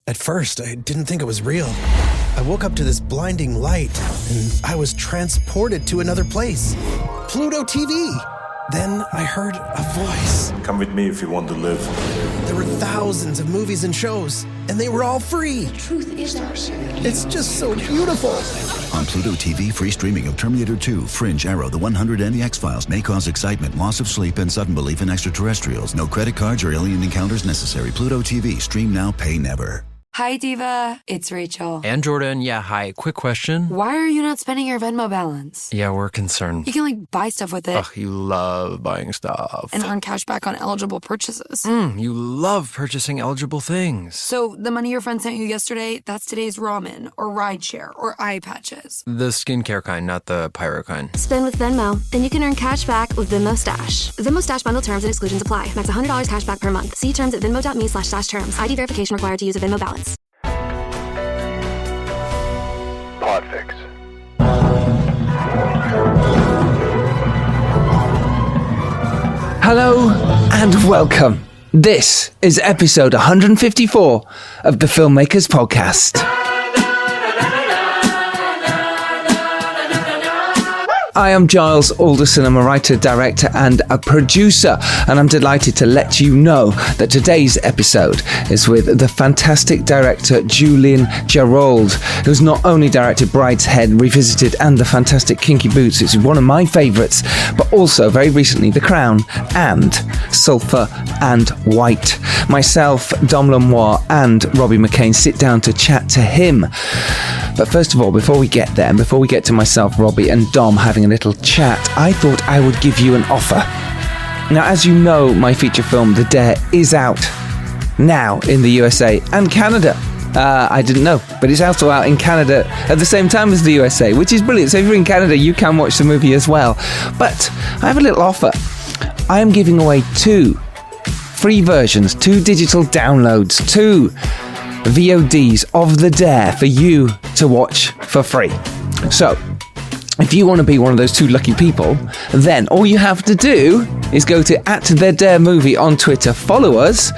At first, I didn't think it was real. I woke up to this blinding light, and I was transported to another place. Pluto TV! Then I heard a voice. Come with me if you want to live. There were thousands of movies and shows, and they were all free. The truth is our secret. It's just so beautiful. On Pluto TV, free streaming of Terminator 2, Fringe, Arrow, The 100, and The X-Files may cause excitement, loss of sleep, and sudden belief in extraterrestrials. No credit cards or alien encounters necessary. Pluto TV. Stream now, pay never. Hi, Diva. It's Rachel. And Jordan. Yeah, hi. Quick question. Why are you not spending your Venmo balance? Yeah, we're concerned. You can, buy stuff with it. Ugh, you love buying stuff. And earn cash back on eligible purchases. You love purchasing eligible things. So the money your friend sent you yesterday, that's today's ramen, or rideshare, or eye patches. The skincare kind, not the pyro kind. Spend with Venmo, then you can earn cash back with Venmo Stash. Venmo Stash bundle terms and exclusions apply. Max $100 cash back per month. See terms at venmo.me/stash terms. ID verification required to use a Venmo balance. Podfix. Hello and welcome. This is episode 154 of the Filmmakers Podcast. I am Giles Alderson. I'm a writer, director, and a producer, and I'm delighted to let you know that today's episode is with the fantastic director Julian Jarrold, who's not only directed Brideshead Revisited and the fantastic Kinky Boots, it's one of my favourites, but also very recently The Crown and Sulphur and White. Myself, Dom Lemoir, and Robbie McCain sit down to chat to him. But first of all, before we get there, and before we get to myself, Robbie, and Dom having a little chat, I thought I would give you an offer. Now, as you know, my feature film, The Dare, is out now in the USA and Canada. I didn't know, but it's also out in Canada at the same time as the USA, which is brilliant. So if you're in Canada, you can watch the movie as well. But I have a little offer. I am giving away 2 free versions, 2 digital downloads, 2 VODs of The Dare for you to watch for free. So, if you want to be one of those 2 lucky people, then all you have to do is go to @TheDareMovie on Twitter, follow us,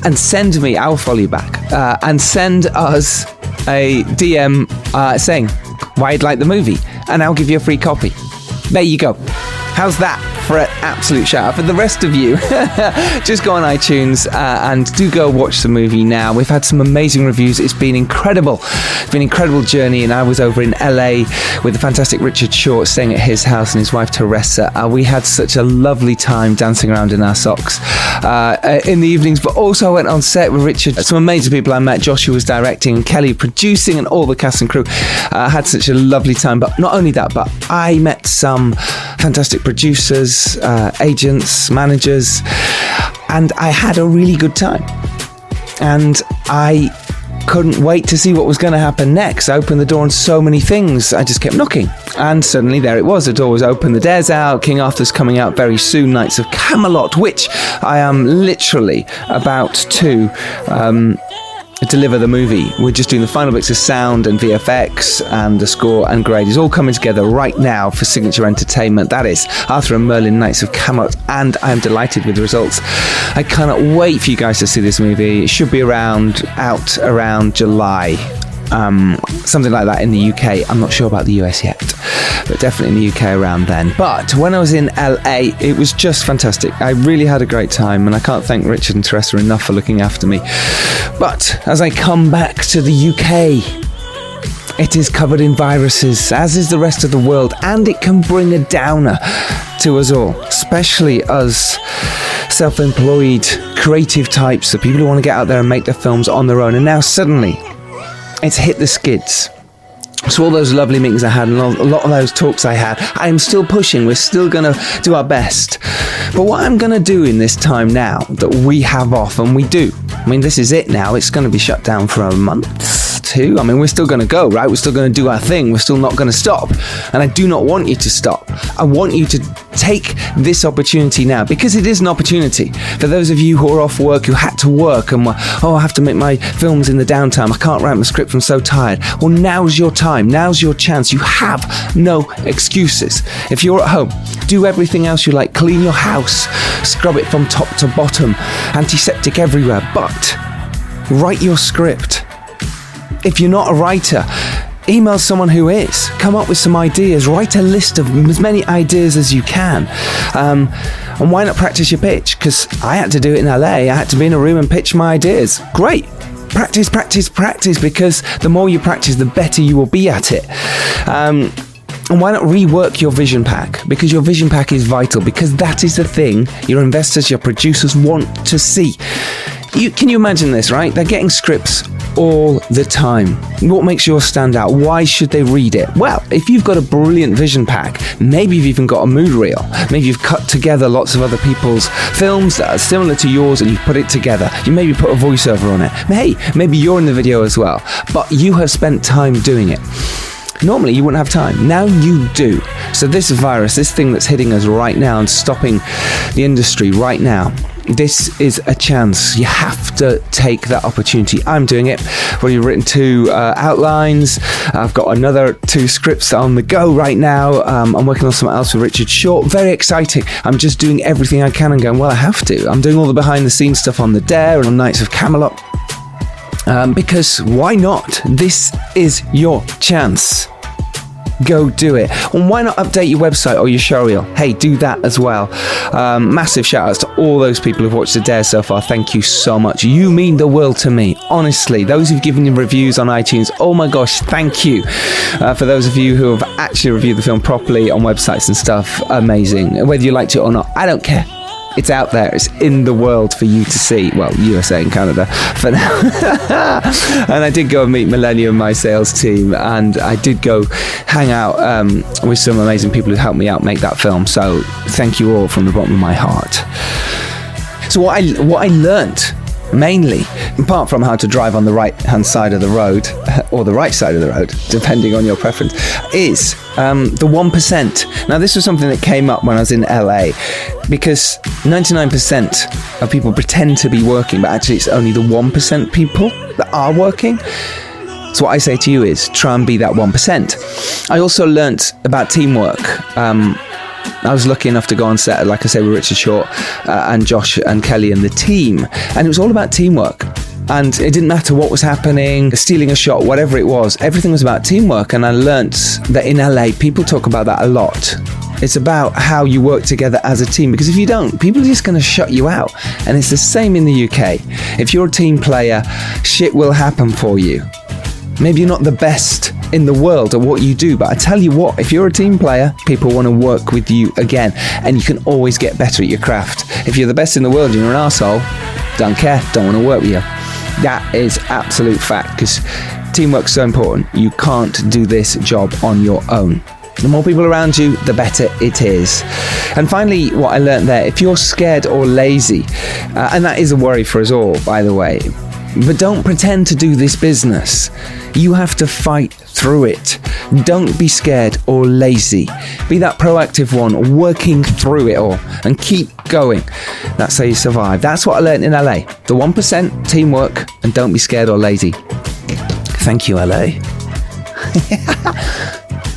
and send me, I'll follow you back, and send us a DM saying why you'd like the movie, and I'll give you a free copy. There you go. How's that for an absolute shout out? For the rest of you, just go on iTunes and do go watch the movie now. We've had some amazing reviews. It's been incredible. It's been an incredible journey, and I was over in LA with the fantastic Richard Short, staying at his house, and his wife Teresa. We had such a lovely time dancing around in our socks in the evenings, but also I went on set with Richard. Some amazing people I met. Joshua was directing, Kelly producing, and all the cast and crew. Had such a lovely time. But not only that, but I met some fantastic producers, agents, managers, and I had a really good time. And I couldn't wait to see what was going to happen next. I opened the door and so many things. I just kept knocking. And suddenly there it was. The door was open. The Dare's out. King Arthur's coming out very soon. Knights of Camelot, which I am literally about to deliver the movie. We're just doing the final bits of sound and VFX and the score and grade is all coming together right now for Signature Entertainment. That is Arthur and Merlin, Knights of Camelot, and I am delighted with the results. I cannot wait for you guys to see this movie. It should be out around July. Something like that in the UK. I'm not sure about the US yet, but definitely in the UK around then. But when I was in LA, it was just fantastic. I really had a great time, and I can't thank Richard and Teresa enough for looking after me. But as I come back to the UK, it is covered in viruses, as is the rest of the world, and it can bring a downer to us all, especially us self-employed creative types, the people who want to get out there and make their films on their own. And now suddenly it's hit the skids. So all those lovely meetings I had and a lot of those talks I had, I'm still pushing. We're still going to do our best. But what I'm going to do in this time now that we have off, and we do, I mean, this is it now. It's going to be shut down for a month, 2. I mean, we're still going to go, right? We're still going to do our thing. We're still not going to stop. And I do not want you to stop. I want you to take this opportunity now, because it is an opportunity for those of you who are off work, who had to work and were, I have to make my films in the downtime. I can't write my script. I'm so tired. Well, now's your time. Now's your chance. You have no excuses. If you're at home, do everything else you like. Clean your house. Scrub it from top to bottom. Antiseptic everywhere. But write your script. If you're not a writer, email someone who is. Come up with some ideas. Write a list of as many ideas as you can. And why not practice your pitch? Because I had to do it in LA. I had to be in a room and pitch my ideas. Great. Practice, practice, practice, because the more you practice, the better you will be at it. And why not rework your vision pack? Because your vision pack is vital, because that is the thing your investors, your producers want to see. Can you imagine this, right? They're getting scripts all the time. What makes yours stand out? Why should they read it? Well, if you've got a brilliant vision pack, maybe you've even got a mood reel. Maybe you've cut together lots of other people's films that are similar to yours and you've put it together. You maybe put a voiceover on it. Hey, maybe you're in the video as well, but you have spent time doing it. Normally you wouldn't have time. Now you do. So this virus, this thing that's hitting us right now and stopping the industry right now, this is a chance. You have to take that opportunity. I'm doing it. I've already written 2 outlines. I've got another 2 scripts on the go right now. I'm working on something else with Richard Short. Very exciting. I'm just doing everything I can and going, well, I have to. I'm doing all the behind the scenes stuff on The Dare and on Knights of Camelot. Because why not? This is your chance. Go do it. And why not update your website or your showreel? Hey, do that as well. Massive shout outs to all those people who've watched The Dare so far. Thank you so much. You mean the world to me. Honestly, those who've given you reviews on iTunes, oh my gosh, thank you. For those of you who have actually reviewed the film properly on websites and stuff, amazing. Whether you liked it or not, I don't care. It's out there. It's in the world for you to see. Well, USA and Canada for now. And I did go and meet Millennium, my sales team, and I did go hang out with some amazing people who helped me out make that film. So thank you all from the bottom of my heart. So what I learnt, mainly, apart from how to drive on the right-hand side of the road, or the right side of the road, depending on your preference, is the 1%. Now, this was something that came up when I was in LA, because 99% of people pretend to be working, but actually it's only the 1% people that are working. So what I say to you is, try and be that 1%. I also learnt about teamwork. I was lucky enough to go on set, like I say, with Richard Short and Josh and Kelly and the team. And it was all about teamwork. And it didn't matter what was happening, stealing a shot, whatever it was. Everything was about teamwork. And I learnt that in LA, people talk about that a lot. It's about how you work together as a team. Because if you don't, people are just going to shut you out. And it's the same in the UK. If you're a team player, shit will happen for you. Maybe you're not the best in the world at what you do, but I tell you what, if you're a team player, people want to work with you again, and you can always get better at your craft. If you're the best in the world and you're an arsehole, don't care, don't want to work with you. That is absolute fact, because teamwork's so important. You can't do this job on your own. The more people around you, the better it is. And finally, what I learned there, if you're scared or lazy, and that is a worry for us all, by the way, but don't pretend to do this business. You have to fight through it. Don't be scared or lazy. Be that proactive one, working through it all, and keep going. That's how you survive. That's what I learned in LA. The 1%, teamwork, and don't be scared or lazy. Thank you, LA.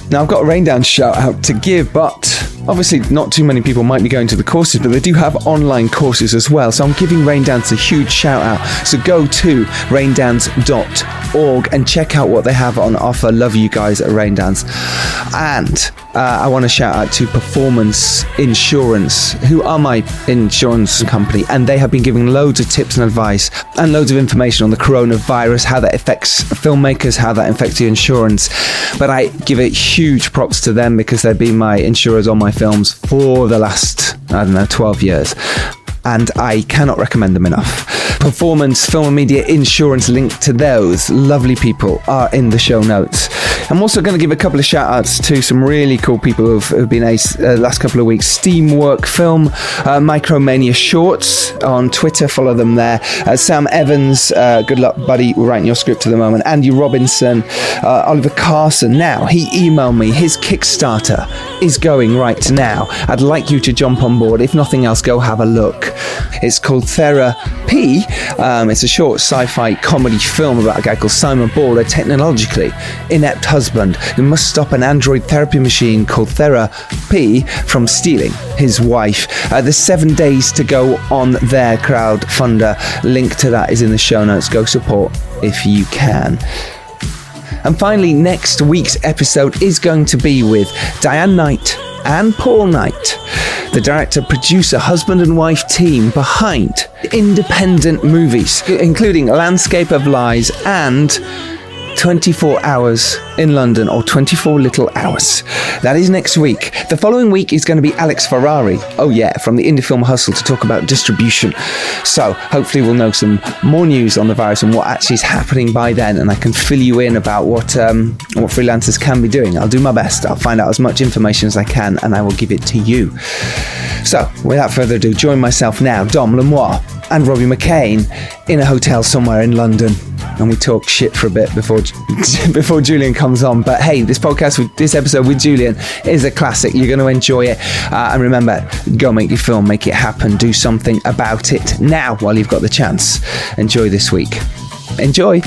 Now, I've got a Rain Down shout out to give, but obviously not too many people might be going to the courses, but they do have online courses as well. So I'm giving Rain Dance a huge shout out. So go to raindance.org and check out what they have on offer. Love you guys at Rain Dance. And I want to shout out to Performance Insurance, who are my insurance company, and they have been giving loads of tips and advice and loads of information on the coronavirus, how that affects filmmakers, how that affects your insurance. But I give it huge props to them, because they've been my insurers on my films for the last, 12 years. And I cannot recommend them enough. Performance, Film and Media Insurance, link to those lovely people are in the show notes. I'm also going to give a couple of shout outs to some really cool people who've been ace last couple of weeks. Steamwork Film, Micromania Shorts on Twitter, follow them there. Sam Evans, good luck buddy, we're writing your script at the moment. Andy Robinson, Oliver Carson. Now, he emailed me, his Kickstarter is going right now. I'd like you to jump on board. If nothing else, go have a look. It's called Therapy. It's a short sci-fi comedy film about a guy called Simon Ball, a technologically inept husband who must stop an android therapy machine called Therapy from stealing his wife. There's 7 days to go on their crowdfunder. Link to that is in the show notes. Go support if you can. And finally, next week's episode is going to be with Diane Knight and Paul Knight, the director, producer, husband and wife team behind independent movies, including Landscape of Lies and 24 Hours in London, or 24 Little Hours. That is next week. The following week is going to be Alex Ferrari, from the Indie Film Hustle, to talk about distribution. So hopefully we'll know some more news on the virus and what actually is happening by then, and I can fill you in about what freelancers can be doing. I'll do my best. I'll find out as much information as I can, and I will give it to you. So without further ado, join myself now, Dom Lemoir and Robbie McCain, in a hotel somewhere in London, and we talk shit for a bit before Julian comes on. But hey, this episode with Julian is a classic. You're going to enjoy it. And remember, go make your film, make it happen, do something about it now while you've got the chance. Enjoy this week. Enjoy.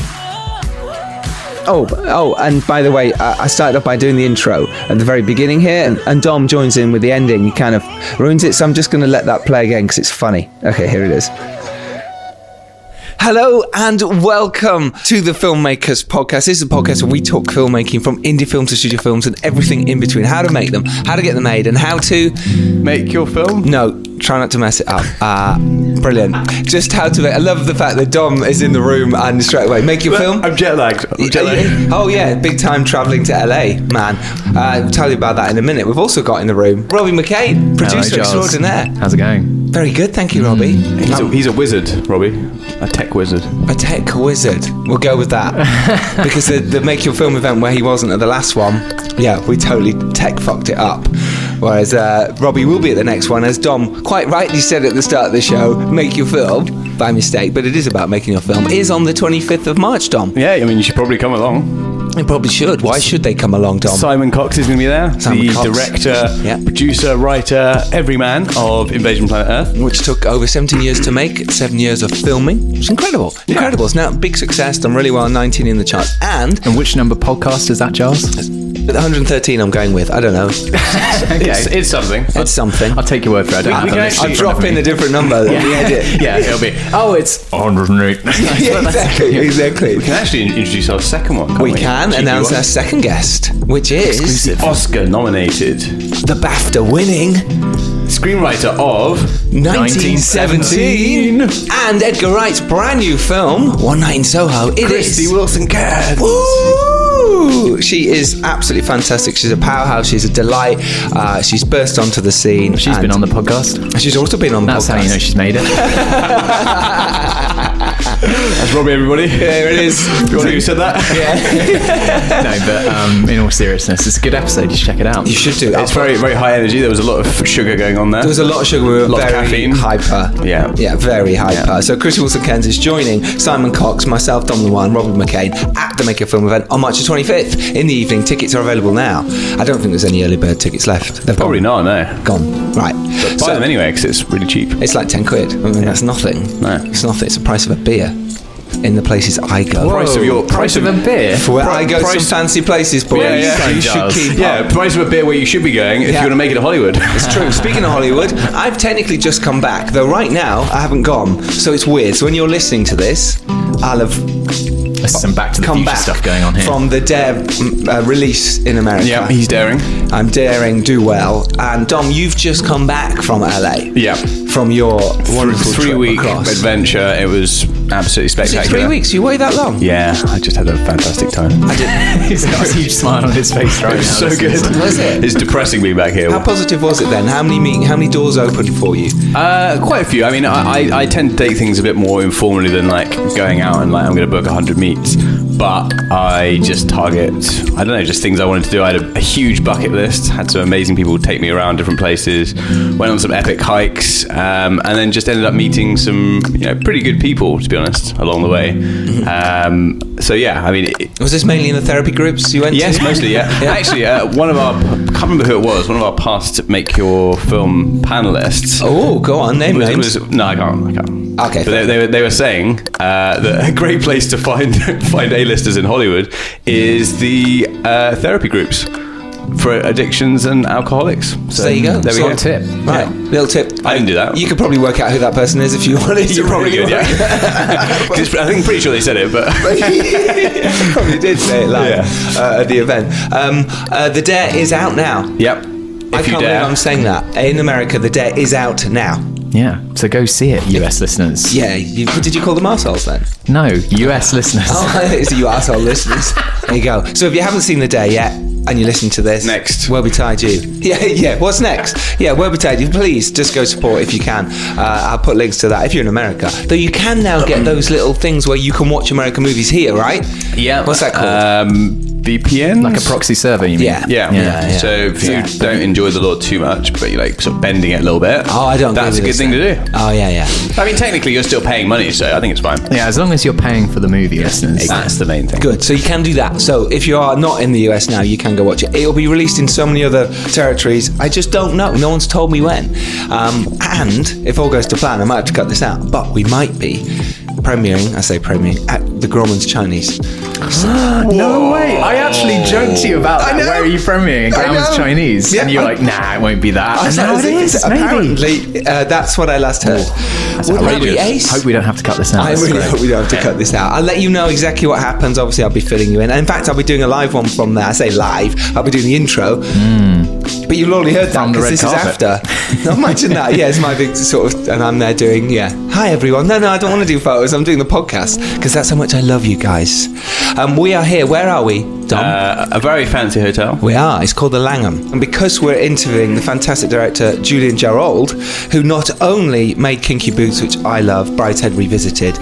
Oh, and by the way, I started off by doing the intro at the very beginning here, and Dom joins in with the ending. He kind of ruins it, so I'm just going to let that play again because it's funny. Okay, here it is. Hello and welcome to the Filmmakers Podcast. This is a podcast where we talk filmmaking, from indie films to studio films and everything in between. How to make them, how to get them made, and how to... Make your film? No, try not to mess it up. Brilliant. Just how to make... I love the fact that Dom is in the room and straight away, make your film. I'm jet lagged. Oh yeah, big time travelling to LA, man. I'll tell you about that in a minute. We've also got in the room Robbie McCain, producer extraordinaire. How's it going? Very good, thank you, Robbie. He's a wizard, Robbie. A tech wizard. A tech wizard. We'll go with that. Because the Make Your Film event where he wasn't at the last one, yeah, we totally tech fucked it up. Whereas Robbie will be at the next one, as Dom quite rightly said at the start of the show, Make Your Film, by mistake, but it is about making your film, is on the 25th of March, Dom. Yeah, I mean, you should probably come along. They probably should. Why should they come along, Dom? Simon Cox is going to be there. Director, producer, writer, everyman of Invasion Planet Earth. Which took over 17 years to make, 7 years of filming. It's incredible. Incredible. It's now a big success, done really well, 19 in the charts. And which number podcast is that, Giles? 113 I'm going with. I don't know. Okay. It's something. It's something. I'll take your word for it. I'll drop in a different number. Yeah, it'll be, it's 108. Exactly. We can actually introduce our second one, can't we? We can announce our second guest, which is... Exclusive. Oscar-nominated. The BAFTA-winning... screenwriter of 1917 and Edgar Wright's brand new film, One Night in Soho. Christy Wilson-Cairns. Woo! She is absolutely fantastic. She's a powerhouse. She's a delight. She's burst onto the scene. She's been on the podcast. She's also been on the podcast. That's how you know she's made it. That's Robbie, everybody. There it is. You want who said that? Yeah. No, but in all seriousness, it's a good episode. You should check it out. You should do. It's very, very high energy. There was a lot of sugar going on there. There was a lot of sugar. We were very caffeine. hyper. Yeah. Yeah, very hyper. Yeah. So Christy Wilson-Cairns is joining Simon Cox, myself, Dom Lemoir, and Robbie McCain at the Make Your Film event on March the 25th in the evening. Tickets are available now. I don't think there's any early bird tickets left. They've probably not, no. Gone. Right. But buy them anyway, because it's really cheap. It's like 10 quid. I mean, that's nothing. No. It's nothing. It's the price of a beer. In the places I go. Whoa, price of a beer? For where I go to some fancy places, boys. You should keep up. Price of a beer where you should be going if you want to make it to Hollywood. It's true. Speaking of Hollywood, I've technically just come back, though right now I haven't gone. So it's weird. So when you're listening to this, I'll have There's some Back to the Future stuff going on here. From the Dare release in America. Yeah, he's daring. I'm daring, do well. And Dom, you've just come back from LA. Yeah. From your wonderful 3-week adventure. It was absolutely spectacular. Was it 3 weeks? You waited that long? Yeah, I just had a fantastic time. I did. He's got a huge smile on his face right now. It was so good. Was it? It's depressing being back here. How positive was it then? How many doors opened for you? Quite a few. I mean, I tend to take things a bit more informally than like going out and like I'm going to book 100 meets. But I just target, I don't know, just things I wanted to do. I had a huge bucket list, had some amazing people take me around different places, went on some epic hikes, and then just ended up meeting some pretty good people, to be honest, along the way. Mm-hmm. So yeah, I mean... Was this mainly in the therapy groups you went to? Yes, mostly, yeah. Actually, one of our, I can't remember who it was, one of our past Make Your Film panelists. Oh, go on, name names. No, I can't. Okay. But they were saying that a great place to find A-listers in Hollywood is the therapy groups. for addictions and alcoholics. So there you go. There we go. Tip. Right, little tip. I didn't do that. You could probably work out who that person is if you wanted. You're probably good, yeah. Because I'm pretty sure they said it, but probably did say it live at the event. The Dare is out now. Yep. I can't believe I'm saying that. In America, The Dare is out now. Yeah, so go see it, US listeners. Yeah, did you call them arseholes then? No, US listeners. Oh, it's you arsehole listeners. There you go. So if you haven't seen The Dare yet, and you're listening to this, next, Where Betide You. Yeah. What's next? Yeah, Where Betide You. Please just go support if you can. I'll put links to that if you're in America. Though you can now get those little things where you can watch American movies here, right? Yeah. What's that called? VPN, like a proxy server, you mean? Yeah. So if you don't enjoy the Lord too much, but you're like sort of bending it a little bit, I don't. That's a good thing to do. Oh yeah. I mean, technically, you're still paying money, so I think it's fine. Yeah, as long as you're paying for the movie, listeners. That's the main thing. Good. So you can do that. So if you are not in the US now, you can go watch it. It'll be released in so many other territories. I just don't know. No one's told me when. And if all goes to plan, I might have to cut this out. But we might be premiering at the Grauman's Chinese. No way! I actually joked to you about that. Where are you premiering? Grauman's Chinese. Yeah, and you're like, nah, it won't be that. And now it is, maybe. Apparently, that's what I last heard. Would that be ace? Hope we don't have to cut this out. I really hope we don't have to cut this out. I'll let you know exactly what happens. Obviously, I'll be filling you in. In fact, I'll be doing a live one from there. I say live. I'll be doing the intro. But you've already heard that because this carpet. is after. No, imagine that. Yeah, it's my big sort of, and I'm there doing, hi everyone. No, I don't want to do photos. I'm doing the podcast because that's how much I love you guys. We are here. Where are we, Dom? A very fancy hotel. We are. It's called the Langham. And because we're interviewing the fantastic director Julian Jarrold, who not only made Kinky Boots, which I love, Brideshead Revisited,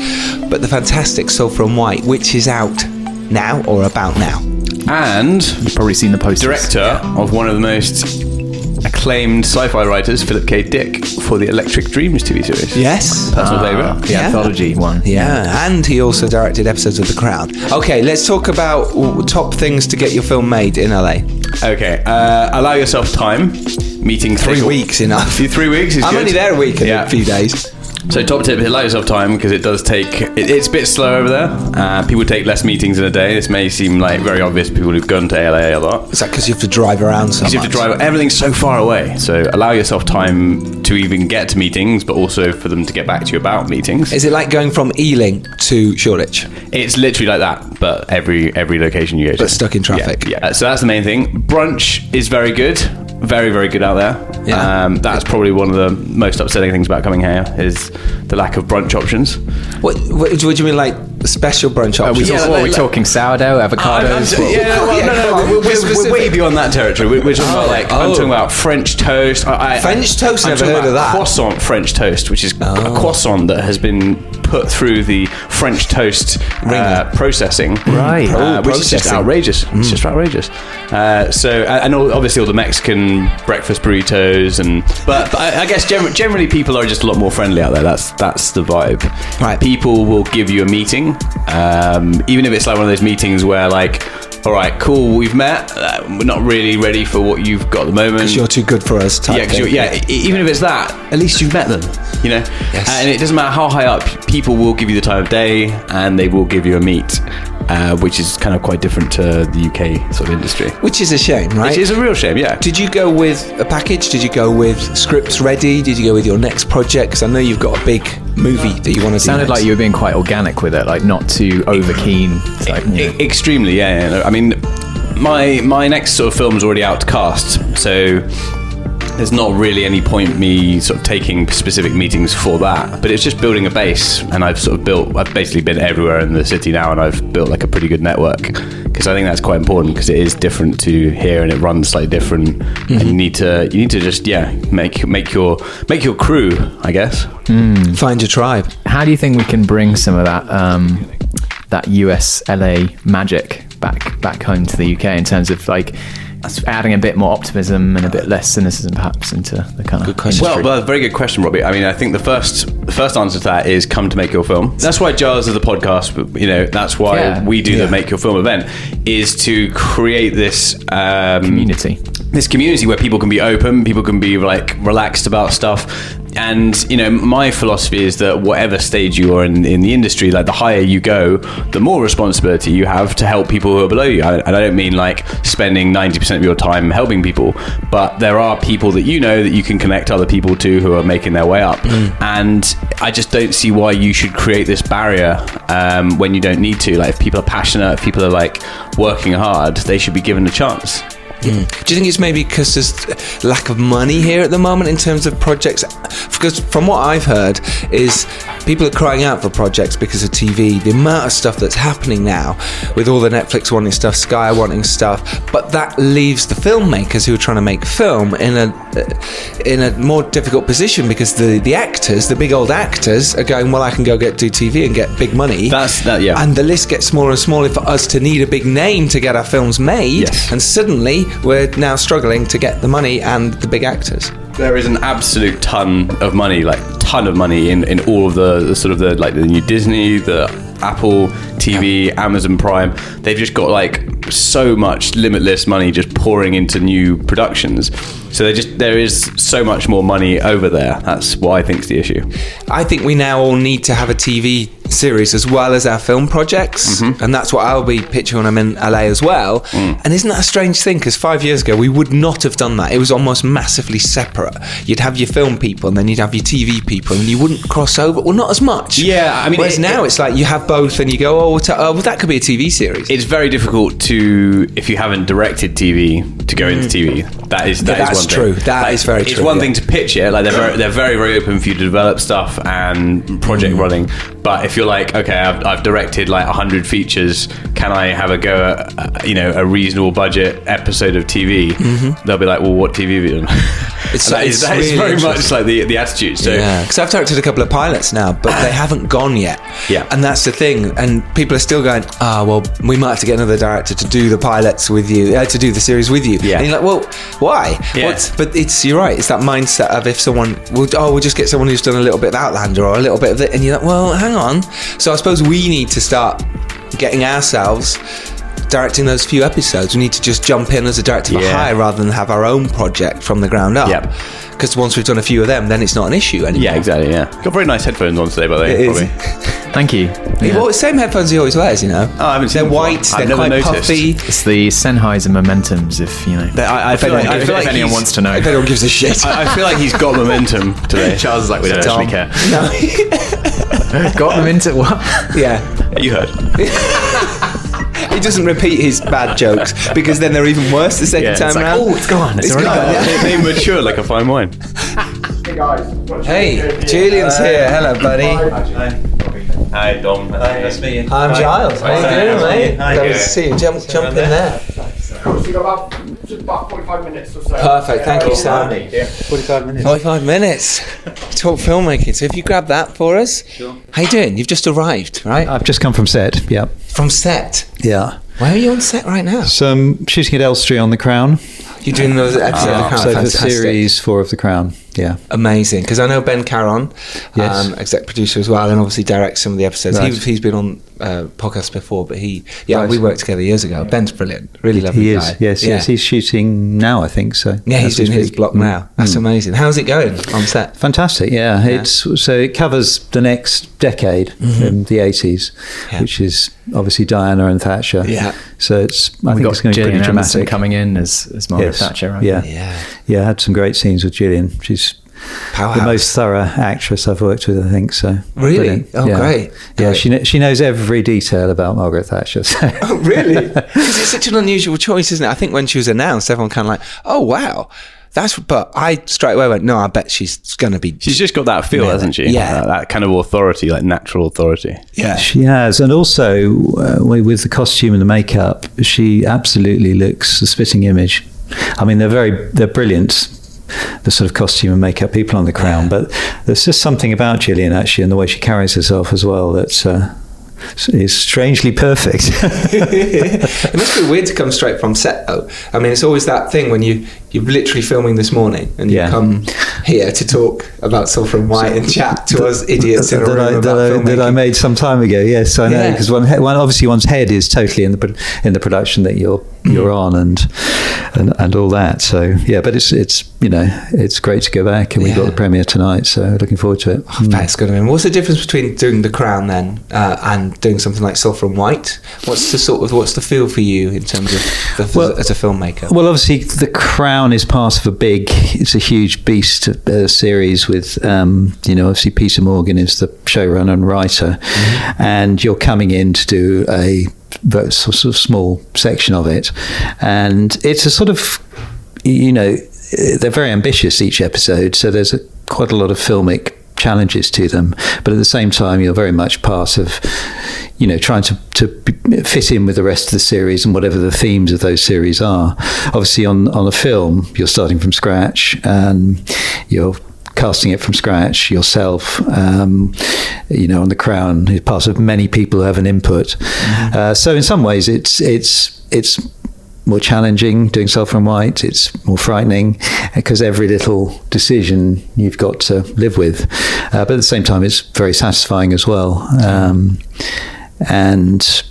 but the fantastic Sulphur and White, which is out now or about now. And you've probably seen the posters. Director of one of the most acclaimed sci-fi writers, Philip K. Dick, for the Electric Dreams TV series. Yes. Personal favourite. The anthology one. Yeah, and he also directed episodes of The Crowd. Okay, let's talk about top things to get your film made in LA. Okay, allow yourself time. Meeting 3 weeks enough. 3 weeks is I'm good. only there a week and a few days. So top tip, allow yourself time because it does take, it's a bit slow over there. People take less meetings in a day. This may seem like very obvious to people who've gone to LA a lot. Is that because you have to drive around so much? You have to drive, everything's so far away. So allow yourself time to even get to meetings, but also for them to get back to you about meetings. Is it like going from Ealing to Shoreditch? It's literally like that, but every location you go to. But stuck in traffic. Yeah. So that's the main thing. Brunch is very good. Very, very good out there. Yeah. That's probably one of the most upsetting things about coming here is the lack of brunch options. What do you mean, like special brunch options? Are we talking sourdough, avocados? We're way beyond that territory. We're talking about I'm talking about French toast. French toast? Never heard of that. Croissant French toast, which is a croissant that has been put through the French toast processing, right? Which is just outrageous. It's just outrageous. So and obviously all the Mexican breakfast burritos but I guess generally people are just a lot more friendly out there. That's the vibe. Right. People will give you a meeting, even if it's like one of those meetings where like, all right, cool, we've met. We're not really ready for what you've got at the moment. Because you're too good for us. Even if it's that, at least you've met them. You know, yes. And it doesn't matter how high up. People will give you the time of day, and they will give you a meet. Which is kind of quite different to the UK sort of industry. Which is a shame, right? It is a real shame, yeah. Did you go with a package? Did you go with scripts ready? Did you go with your next project? Because I know you've got a big movie that you want to do. It sounded like you were being quite organic with it, like not too over keen. Extremely, yeah. I mean, my next sort of film's already out to cast, so there's not really any point me sort of taking specific meetings for that, but it's just building a base. And I've basically been everywhere in the city now, and I've built like a pretty good network, because I think that's quite important, because it is different to here and it runs slightly different. And you need to just make your crew, I guess. Find your tribe. How do you think we can bring some of that US LA magic back home to the UK in terms of like adding a bit more optimism and a bit less cynicism perhaps into the kind of good question. Well, very good question, Robbie. I mean, I think the first answer to that is come to Make Your Film. That's why Giles is the podcast, you know, that's why we do the Make Your Film event, is to create this community where people can be open, people can be like relaxed about stuff, And, you know, my philosophy is that whatever stage you are in the industry, like the higher you go, the more responsibility you have to help people who are below you. And I don't mean like spending 90% of your time helping people, but there are people that you know that you can connect other people to who are making their way up. And I just don't see why you should create this barrier when you don't need to. Like, if people are passionate, if people are like working hard, they should be given a chance. Do you think it's maybe because there's lack of money here at the moment in terms of projects? Because from what I've heard is people are crying out for projects because of TV, the amount of stuff that's happening now with all the Netflix wanting stuff, Sky wanting stuff, but that leaves the filmmakers who are trying to make film in a more difficult position, because the actors, the big old actors, are going, well, I can go do TV and get big money. Yeah. And the list gets smaller and smaller for us to need a big name to get our films made. Yes. And suddenly we're now struggling to get the money and the big actors. There is an absolute ton of money in all of the sort of the new Disney, the Apple TV, Amazon Prime. They've just got like so much limitless money just pouring into new productions. So there is so much more money over there. That's what I think is the issue. I think we now all need to have a TV series as well as our film projects, and that's what I'll be pitching when I'm in LA as well. And isn't that a strange thing? Because 5 years ago we would not have done that. It was almost massively separate. You'd have your film people and then you'd have your TV people, and you wouldn't cross over. Well, not as much. Yeah, I mean, whereas now it's like you have both, and you go, well, that could be a TV series. It's very difficult to, if you haven't directed TV, to go into TV. That's true. That is very true. It's one thing to pitch it. Like they're very, very open for you to develop stuff and project running. But if you're like, okay, I've directed like 100 features, can I have a go at a reasonable budget episode of TV? They'll be like, well, what TV have you done? It's really very much like the attitude. So yeah, because I've directed a couple of pilots now, but they haven't gone yet. Yeah, and that's the thing. And people are still going, well, we might have to get another director to do the pilots with you, to do the series with you. Yeah, and you're like, well, why? Yeah. But you're right. It's that mindset of if someone we'll just get someone who's done a little bit of Outlander or a little bit of it, and you're like, well, hang on. So I suppose we need to start getting ourselves directing those few episodes. We need to just jump in as a director for hire rather than have our own project from the ground up. Yep. Because once we've done a few of them, then it's not an issue anymore. Yeah, exactly. Yeah, got very nice headphones on today, by the way. It is. Thank you. Yeah. Well, same headphones he always wears, you know. Oh, I haven't seen They're white. They're quite puffy. It's the Sennheiser Momentums, if you know. I feel like if anyone wants to know. If anyone gives a shit. I feel like he's got momentum today. Charles is like, we don't actually care. No. Got momentum? What? Yeah. You heard. He doesn't repeat his bad jokes, because then they're even worse the second time around. Oh, it's gone. It's already gone. They mature like a fine wine. Hey guys. Hey, Julian's here. Hello, buddy. Hi, Dom. Nice to meet you. I'm Giles. How you doing, mate? Glad to see you. Jump in there. Cool, so you got about 45 minutes or so. Perfect, thank you, Sam. 45 minutes. 45 minutes. Talk filmmaking. So if you grab that for us. Sure. How you doing? You've just arrived, right? I've just come from set, yeah. From set? Yeah. Where are you on set right now? So I'm shooting at Elstree on The Crown. You're doing those episodes of The Crown? So Fantastic. for series 4 of The Crown, yeah. Amazing, because I know Ben Caron, yes. Exec producer as well, and obviously directs some of the episodes. Right. He's been on podcasts before, but we worked together years ago. Ben's brilliant, really lovely he guy. Is, yes. He's shooting now, I think, so. Yeah, he's doing his block now. That's amazing. How's it going on set? Fantastic, yeah. It covers the next decade, in the 80s, which is obviously Diana and Thatcher. Yeah. So I think it's going to be pretty dramatic. Coming in as Margaret Thatcher, right? Yeah, I had some great scenes with Julian. She's powerhouse. The most thorough actress I've worked with, I think. So really, brilliant. Oh, yeah. Great. Yeah, she knows every detail about Margaret Thatcher. So. Oh, really? Because it's such an unusual choice, isn't it? I think when she was announced, everyone kind of like, oh wow. But I straight away went, no, I bet she's going to be... She's just got that feel, hasn't she? Yeah. That kind of authority, like natural authority. Yeah. She has. And also, with the costume and the makeup, she absolutely looks the spitting image. I mean, they're brilliant, the sort of costume and makeup people on The Crown, but there's just something about Gillian, actually, and the way she carries herself as well, that's... is strangely perfect. It must be weird to come straight from set, though. I mean, it's always that thing when you you're literally filming this morning, and you come here to talk about Sulphur and White and chat to us idiots in a room about filmmaking. That I made some time ago. Yes, I know, because obviously one's head is totally in the production that you're on, and all that. So yeah, but it's great to go back, and we've got the premiere tonight, so looking forward to it. I bet it's going to be. What's the difference between doing The Crown then and doing something like Sulphur and White? What's the feel for you in terms of as a filmmaker? Well, obviously The Crown is part of it's a huge beast series with obviously Peter Morgan is the showrunner and writer, and you're coming in to do a sort of small section of it, and it's a sort of they're very ambitious each episode, so there's quite a lot of filmic challenges to them, but at the same time you're very much part of trying to fit in with the rest of the series and whatever the themes of those series are. Obviously on a film you're starting from scratch, and you're casting it from scratch yourself. On The Crown, you're part of many people who have an input. So in some ways it's more challenging doing Sulphur and White. It's more frightening because every little decision you've got to live with. But at the same time, it's very satisfying as well. And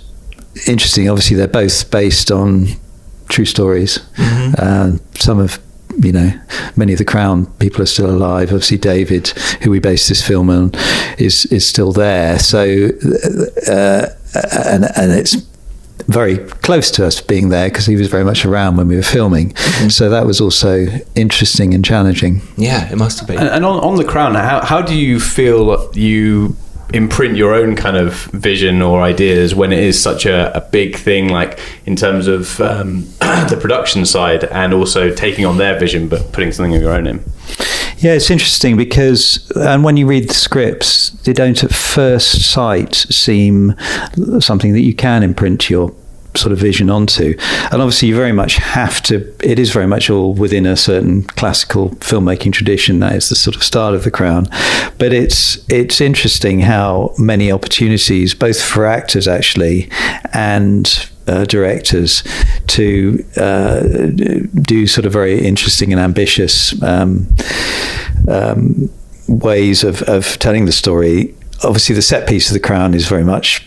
interesting, obviously, they're both based on true stories. Some of many of the Crown people are still alive. Obviously, David, who we based this film on, is still there. So, and it's very close to us being there because he was very much around when we were filming. So that was also interesting and challenging. Yeah, it must have been. And on The Crown, how do you feel you imprint your own kind of vision or ideas when it is such a big thing, like in terms of the production side, and also taking on their vision but putting something of your own in? Yeah, it's interesting because, and when you read the scripts, they don't at first sight seem something that you can imprint your sort of vision onto. And obviously you very much have to, it is very much all within a certain classical filmmaking tradition. That is the sort of start of The Crown. But it's interesting how many opportunities, both for actors actually and directors, to do sort of very interesting and ambitious ways of telling the story. Obviously the set piece of The Crown is very much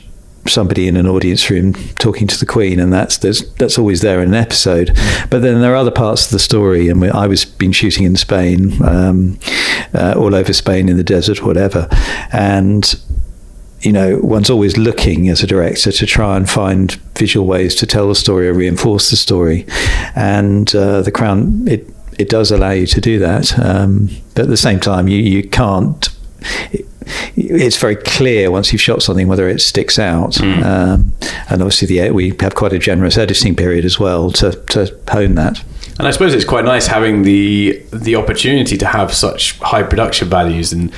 somebody in an audience room talking to the Queen, and that's always there in an episode. But then there are other parts of the story, and I was been shooting in Spain, all over Spain in the desert or whatever, and one's always looking as a director to try and find visual ways to tell the story or reinforce the story, and The Crown it does allow you to do that, but at the same time you can't. It's very clear once you've shot something whether it sticks out, and obviously we have quite a generous editing period as well to hone that. And I suppose it's quite nice having the opportunity to have such high production values and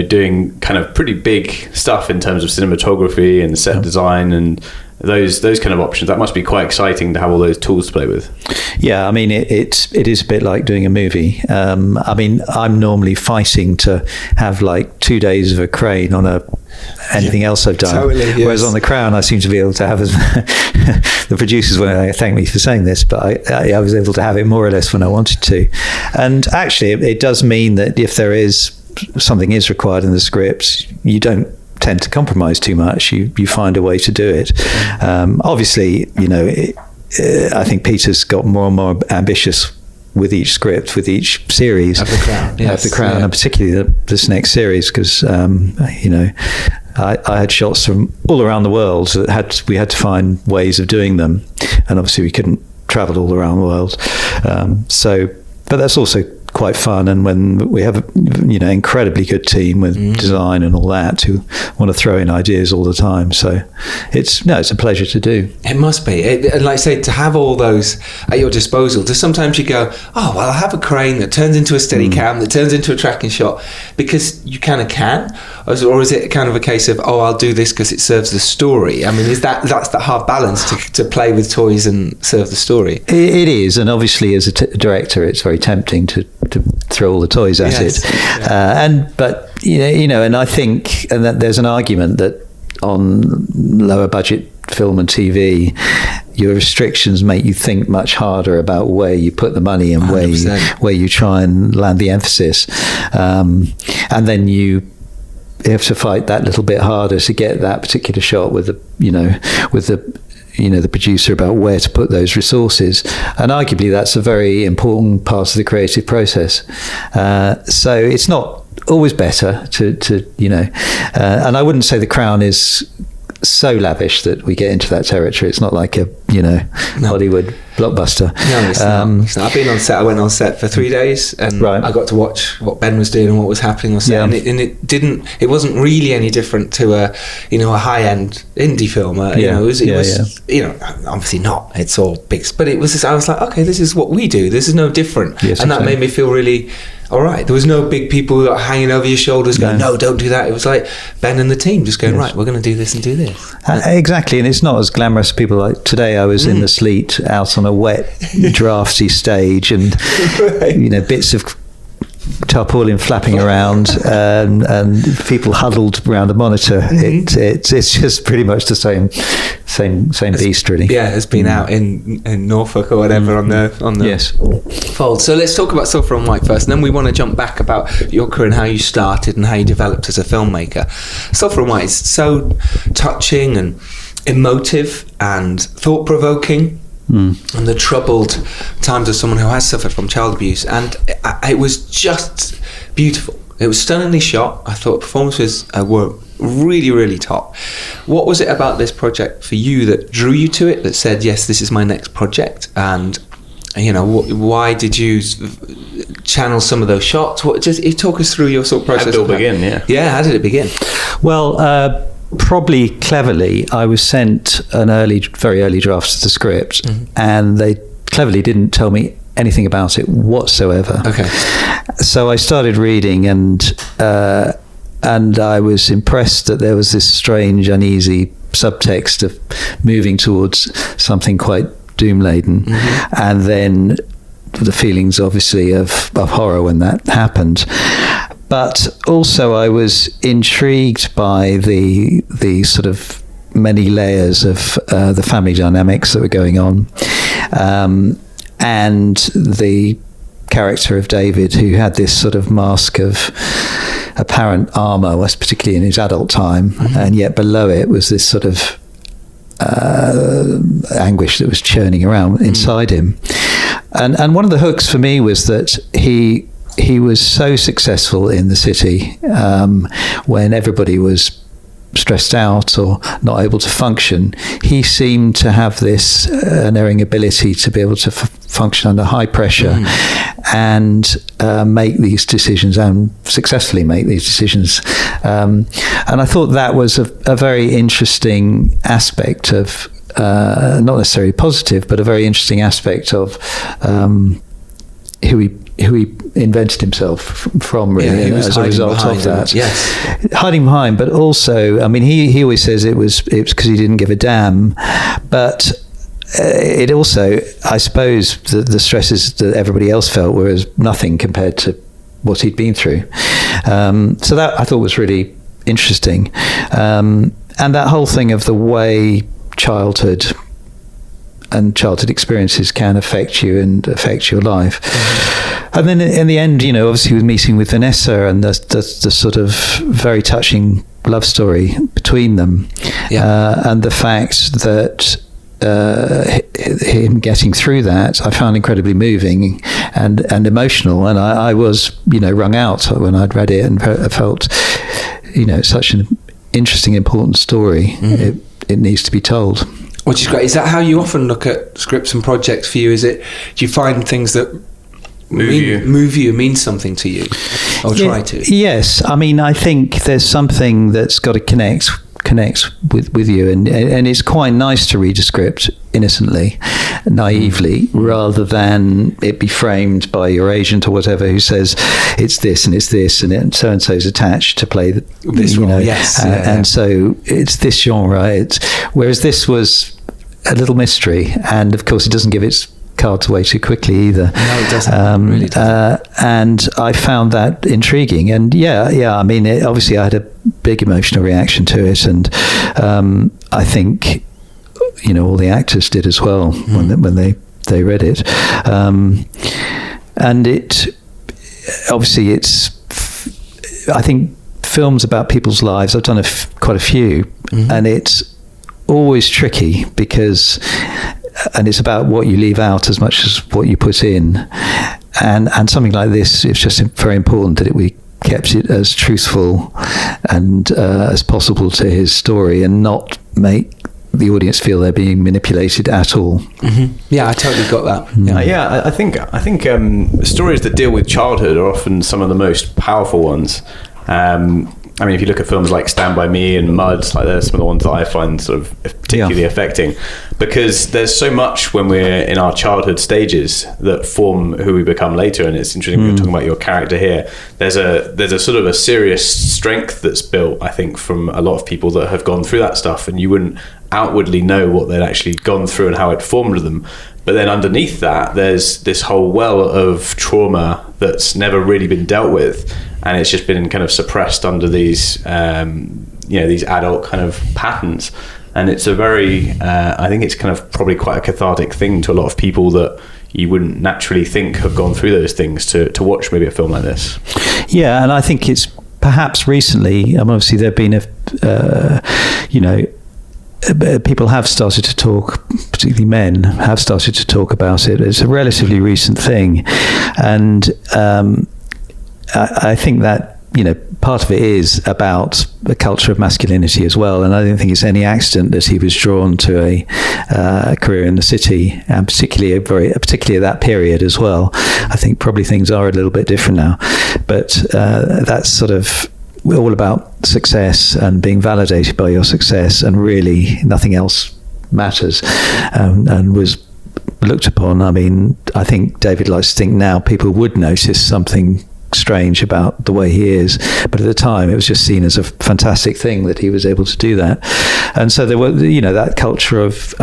doing kind of pretty big stuff in terms of cinematography and set design and those kind of options. That must be quite exciting to have all those tools to play with. Yeah, I mean it is a bit like doing a movie. I mean, I'm normally fighting to have like 2 days of a crane on anything else I've done. Totally, yes. Whereas on The Crown, I seem to be able to have the producers when I thank me for saying this, but I was able to have it more or less when I wanted to. And actually, it does mean that if there is something is required in the scripts, you don't tend to compromise too much. You find a way to do it. Obviously, I think Peter's got more and more ambitious with each script, with each series of The Crown, yes, of The Crown, and particularly this next series, because I had shots from all around the world, so we had to find ways of doing them, and obviously we couldn't travel all around the world. But that's also quite fun, and when we have incredibly good team with design and all that who want to throw in ideas all the time, so it's a pleasure to do. It must be. And like I say, to have all those at your disposal, to sometimes you go, oh well, I have a crane that turns into a steady cam, that turns into a tracking shot, because you kind of can, or is it kind of a case of, oh, I'll do this because it serves the story? I mean, that's the hard balance to play with toys and serve the story? It is, and obviously as a director it's very tempting to throw all the toys at it. But and I think, and that there's an argument that on lower budget film and TV, your restrictions make you think much harder about where you put the money and where you try and land the emphasis, and then you have to fight that little bit harder to get that particular shot with the producer about where to put those resources. And arguably that's a very important part of the creative process. So it's not always better to and I wouldn't say The Crown is so lavish that we get into that territory. It's not like a Hollywood blockbuster. No, it's not. I've been on set. I went on set for 3 days, and I got to watch what Ben was doing and what was happening on set. And it wasn't really any different to a high end indie film. It was obviously not. It's all big, but it was. I was like, okay, this is what we do. This is no different, and that made me feel really. All right, there was no big people hanging over your shoulders going, no, don't do that. It was like Ben and the team just going, right, we're going to do this and do this. Exactly, and it's not as glamorous. People like today, I was in the sleet out on a wet, drafty stage, and bits of tarpaulin flapping around, and people huddled around a monitor. It's just pretty much the same beast, really. Yeah, it's been out in Norfolk or whatever on the fold. So let's talk about Sulphur and White first, and then we want to jump back about your career and how you started and how you developed as a filmmaker. Sulphur and White is so touching and emotive and thought-provoking. And the troubled times of someone who has suffered from child abuse, and it was just beautiful. It was stunningly shot. I thought performances were really, really top. What was it about this project for you that drew you to it, that said, yes, this is my next project? And why did you channel some of those shots? Just talk us through your sort of process. How did it all begin? Yeah, how did it begin? Well, probably cleverly, I was sent an very early draft of the script, and they cleverly didn't tell me anything about it whatsoever. Okay. So I started reading, and I was impressed that there was this strange, uneasy subtext of moving towards something quite doom-laden, and then the feelings, obviously, of horror when that happened. But also I was intrigued by the sort of many layers of the family dynamics that were going on, and the character of David, who had this sort of mask of apparent armour, was particularly in his adult time, and yet below it was this sort of anguish that was churning around inside him. And one of the hooks for me was that he was so successful in the city when everybody was stressed out or not able to function. He seemed to have this unerring ability to be able to function under high pressure and make these decisions, and successfully make these decisions. And I thought that was a very interesting aspect of, not necessarily positive, but a very interesting aspect of who he invented himself from, really, as a result of that. Hiding behind, but also, I mean, he always says it was because he didn't give a damn, but it also, I suppose, the stresses that everybody else felt were as nothing compared to what he'd been through. So that I thought was really interesting, and that whole thing of the way childhood experiences can affect you and affect your life. And then in the end, obviously with meeting with Vanessa and the sort of very touching love story between them, and the fact that him getting through that, I found incredibly moving and emotional, and I was wrung out when I'd read it, and I felt such an interesting, important story. It needs to be told. Which is great. Is that how you often look at scripts and projects for you? Do you find things that move you, mean something to you, or try to? Yes. I mean, I think there's something that's got to connect with you, and it's quite nice to read a script innocently, naively, rather than it be framed by your agent or whatever, who says it's this and so and so's attached to play this role. And so it's this genre. Whereas this was a little mystery, and of course it doesn't give its cards away too quickly either. No, it doesn't. Really doesn't. And I found that intriguing. And I mean, obviously I had a big emotional reaction to it, and I think all the actors did as well when they read it. And it obviously I think films about people's lives, I've done quite a few, and it's always tricky because it's about what you leave out as much as what you put in, and something like this, it's just very important that we kept it as truthful and as possible to his story, and not make the audience feel they're being manipulated at all. Yeah, I totally got that. Yeah, I think stories that deal with childhood are often some of the most powerful ones. I mean, if you look at films like Stand By Me and Mud, like they're some of the ones that I find sort of particularly affecting, because there's so much when we're in our childhood stages that form who we become later. And it's interesting when you're talking about your character here. There's a sort of a serious strength that's built, I think, from a lot of people that have gone through that stuff, and you wouldn't outwardly know what they'd actually gone through and how it formed them. But then underneath that, there's this whole well of trauma that's never really been dealt with, and it's just been kind of suppressed under these, these adult kind of patterns. And it's a very, I think it's kind of probably quite a cathartic thing to a lot of people that you wouldn't naturally think have gone through those things to watch maybe a film like this. Yeah, and I think it's perhaps recently, obviously there have been people have started to talk, particularly men have started to talk about it. It's a relatively recent thing, and I think that part of it is about the culture of masculinity as well. And I don't think it's any accident that he was drawn to a career in the city, and particularly at that period as well. I think probably things are a little bit different now, but that's sort of all about success and being validated by your success, and really nothing else matters, and was looked upon. I mean, I think David likes to think now people would notice something strange about the way he is, but at the time it was just seen as a fantastic thing that he was able to do that. And so there were that culture of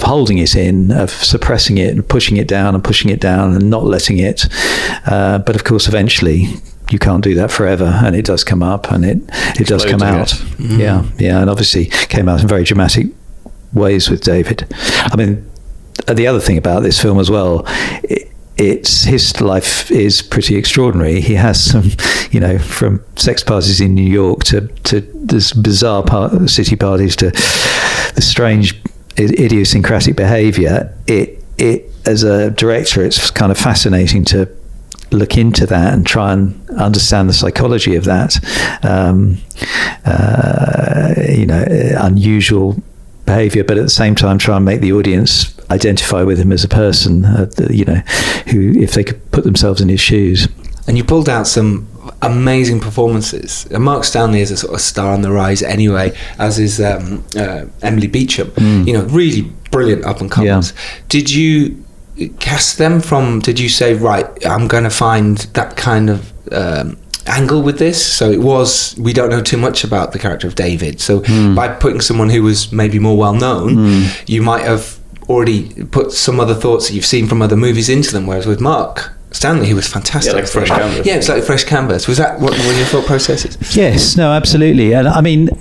holding it in, of suppressing it and pushing it down and not letting it, but of course eventually you can't do that forever, and it does come up, and it does come out. Yeah, and obviously came out in very dramatic ways with David. I mean, the other thing about this film as well, his life is pretty extraordinary. He has some, from sex parties in New York to this bizarre city parties to the strange idiosyncratic behaviour. It as a director, it's kind of fascinating to look into that and try and understand the psychology of that. Unusual behaviour, but at the same time try and make the audience identify with him as a person, who, if they could put themselves in his shoes. And you pulled out some amazing performances. Mark Stanley is a sort of star on the rise anyway, as is Emily Beecham. Really brilliant up and comers. Yeah. Did you cast them did you say, right, I'm going to find that kind of angle with this? So we don't know too much about the character of David, so by putting someone who was maybe more well known, you might have already put some other thoughts that you've seen from other movies into them, whereas with Mark Stanley, he was fantastic. Yeah, like fresh canvas. Yeah, it's like fresh canvas. Was that what were your thought processes? Yes, no, absolutely. And I mean,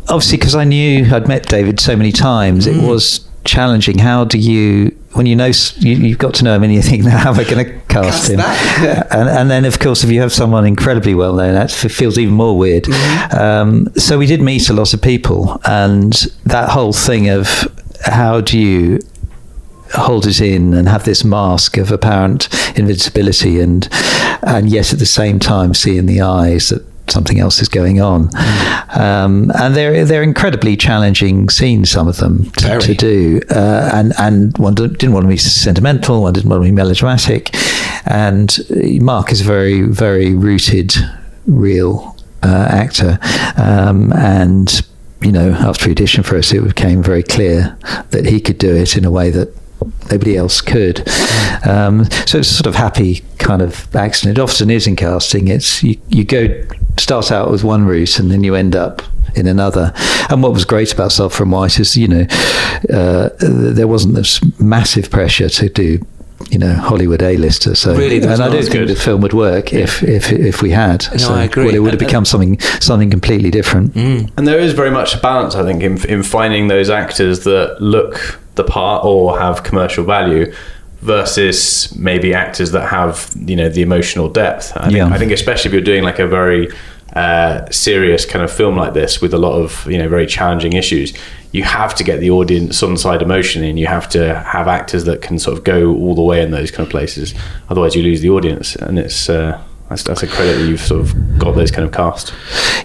obviously, because I'd met David so many times, it was challenging. How do you, when you've got to know him and you think, now how am I going to cast him? That, yeah. And then, of course, if you have someone incredibly well known, that feels even more weird. So we did meet a lot of people, and that whole thing of how do you hold it in and have this mask of apparent invincibility, and yet at the same time see in the eyes that something else is going on. And they're incredibly challenging scenes, some of them, to do. And one didn't want to be sentimental, one didn't want to be melodramatic. And Mark is a very, very rooted, real actor. And, after the audition for us, it became very clear that he could do it in a way that nobody else could. So it's a sort of happy kind of accident. It often is in casting. It's you start out with one route and then you end up in another. And what was great about Sulphur and White is, there wasn't this massive pressure to do Hollywood A-lister. So, Really, and I do think the film would work if we had. No, so, I agree. Well, it would have become something completely different. And there is very much a balance, I think, in finding those actors that look the part or have commercial value versus maybe actors that have the emotional depth. I think especially if you're doing like a very serious kind of film like this with a lot of very challenging issues, you have to get the audience on side emotionally, and you have to have actors that can sort of go all the way in those kind of places. Otherwise you lose the audience, and it's that's a credit that you've sort of got those kind of cast.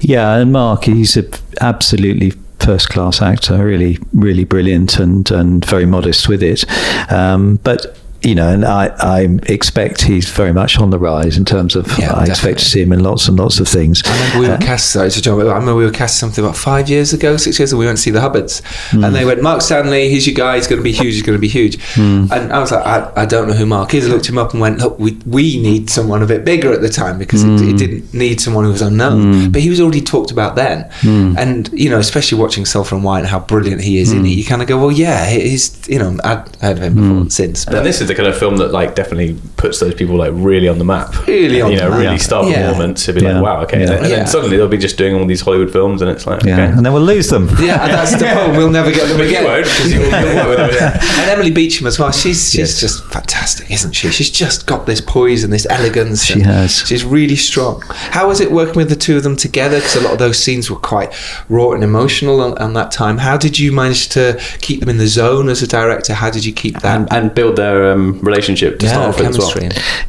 Yeah, and Mark, he's a absolutely first-class actor, really, really brilliant, and very modest with it. But and I expect he's very much on the rise in terms of. I expect to see him in lots and lots of things. I remember we were cast. Sorry to jump. I remember we were cast something about 6 years ago. We went to see the Hubbards, and they went, "Mark Stanley, he's your guy. He's going to be huge. He's going to be huge." And I was like, I don't know who Mark is. I looked him up and went, "Look, we need someone a bit bigger at the time because it didn't need someone who was unknown." But he was already talked about then, and especially watching Sulphur and White and how brilliant he is in it, you kind of go, "Well, yeah, he's." I'd heard of him before since, but this is the kind of film that like definitely puts those people like really on the map, really star performance to be like, wow, okay, and then suddenly they'll be just doing all these Hollywood films, and it's like, okay, and then we'll lose them. Yeah, that's the problem. We'll never get them again. You won't, because you'll work with them. Yeah. And Emily Beecham as well. She's just fantastic, isn't she? She's just got this poise and this elegance. She has. She's really strong. How was it working with the two of them together? Because a lot of those scenes were quite raw and emotional on that time. How did you manage to keep them in the zone as a director? How did you keep that and build their relationship to start off with as well?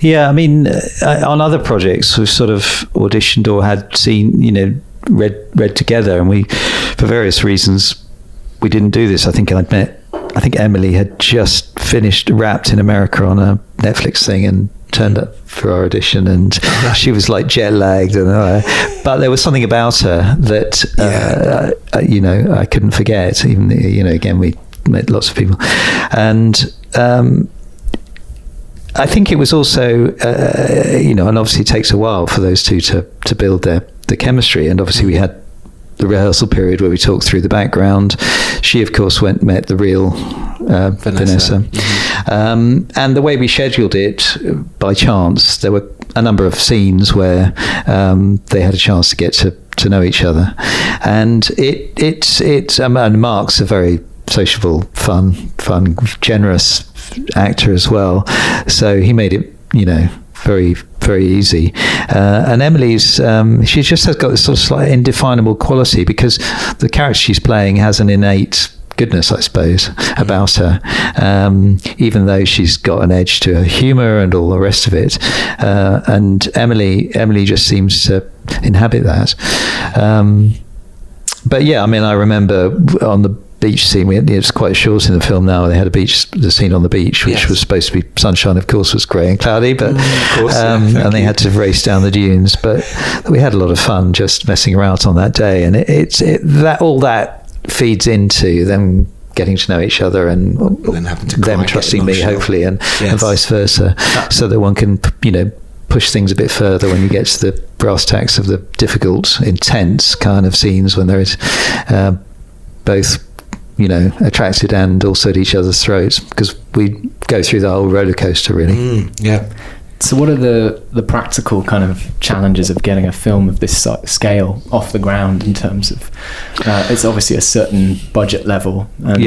Yeah, I mean, on other projects we've sort of auditioned or had seen, read together, and we, for various reasons, we didn't do this. I think Emily had just finished Wrapped in America on a Netflix thing and turned up for our audition, and she was like jet lagged, but there was something about her that I couldn't forget. Even again, we met lots of people, and I think it was also and obviously it takes a while for those two to build the chemistry, and obviously we had the rehearsal period where we talked through the background. She of course met the real Vanessa. And the way we scheduled it, by chance, there were a number of scenes where they had a chance to get to know each other, and and Mark's a very sociable, fun, generous actor as well, so he made it very, very easy. And Emily's she just has got this sort of slight indefinable quality, because the character she's playing has an innate goodness, I suppose, about her, even though she's got an edge to her humour and all the rest of it, and Emily just seems to inhabit that. But yeah, I mean, I remember on the beach scene, it's quite short in the film now, they had the scene on the beach, which was supposed to be sunshine, of course, was grey and cloudy, but and they had to race down the dunes, but we had a lot of fun just messing around on that day, and all that feeds into them getting to know each other, and then having to them trusting me, hopefully, and vice versa, so that one can push things a bit further when you get to the brass tacks of the difficult, intense kind of scenes when there is both attracted and also at each other's throats, because we go through the whole roller coaster, really. So what are the practical kind of challenges of getting a film of this scale off the ground, in terms of it's obviously a certain budget level, and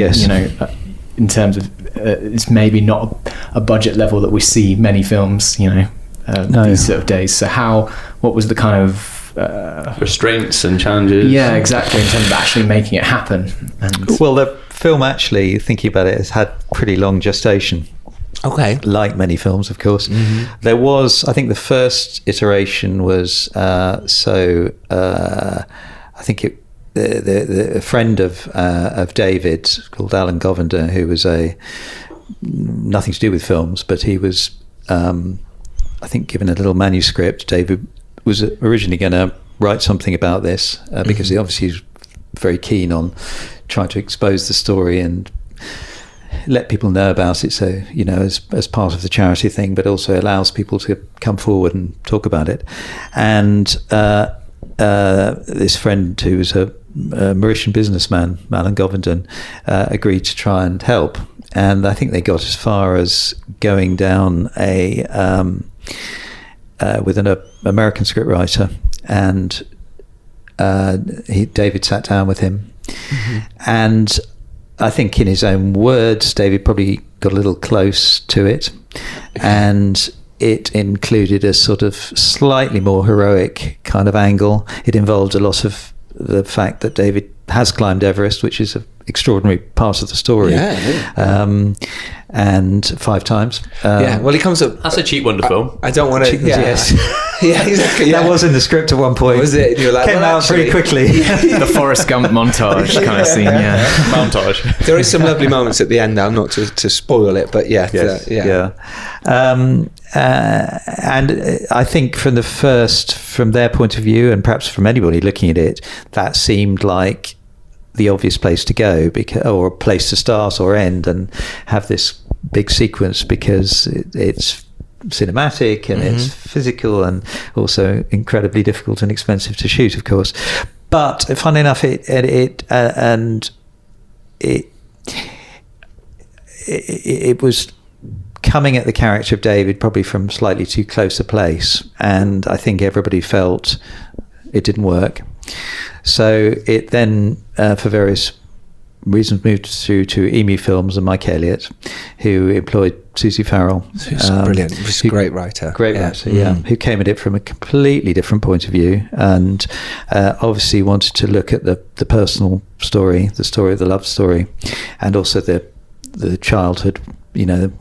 in terms of it's maybe not a budget level that we see many films these sort of days. So what was the kind of restraints and challenges? Yeah, exactly, in terms of actually making it happen. Well, the film, actually, thinking about it, has had pretty long gestation. Okay. Like many films, of course. There was, I think the first iteration was, I think a friend of David, called Alan Govender, who was nothing to do with films, but he was, I think, given a little manuscript. David was originally going to write something about this, because he obviously was very keen on trying to expose the story and let people know about it, so as part of the charity thing, but also allows people to come forward and talk about it. And this friend, who was a Mauritian businessman, Alan Govindon, agreed to try and help. And I think they got as far as going down with an American scriptwriter, and David sat down with him. And I think in his own words, David probably got a little close to it. And it included a sort of slightly more heroic kind of angle. It involved a lot of the fact that David has climbed Everest, which is an extraordinary part of the story. And 5 times. Well, he comes up. That's a cheap one to film. I don't want to. Yes. Yeah, exactly. That was in the script at one point. Was it? You were like, came out pretty quickly. The Forrest Gump montage kind of scene, Montage. There is some lovely moments at the end now, not to spoil it, but And I think from their point of view, and perhaps from anybody looking at it, that seemed like the obvious place to go, or a place to start or end and have this big sequence, because it's cinematic and it's physical and also incredibly difficult and expensive to shoot, of course. But funnily enough, it was coming at the character of David probably from slightly too close a place, and I think everybody felt it didn't work. So it then, for various reasons, moved through to Emu Films and Mike Elliott, who employed Susie Farrell. Who's brilliant. She's a great writer. Who came at it from a completely different point of view, and obviously wanted to look at the personal story, the story of the love story, and also the childhood,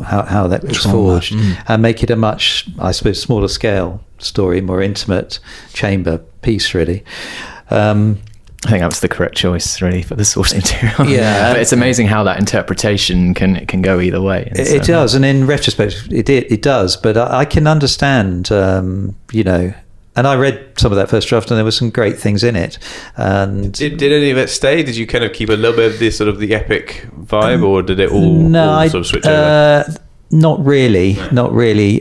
how that was forged, and make it a much, I suppose, smaller scale story, more intimate chamber piece, really. I think that was the correct choice, really, for the source material. But it's amazing how that interpretation can go either way. It does, and in retrospect, it does. But I can understand, and I read some of that first draft, and there were some great things in it. And did any of it stay? Did you kind of keep a little bit of this sort of the epic vibe, or did it all sort of switch over? Not really.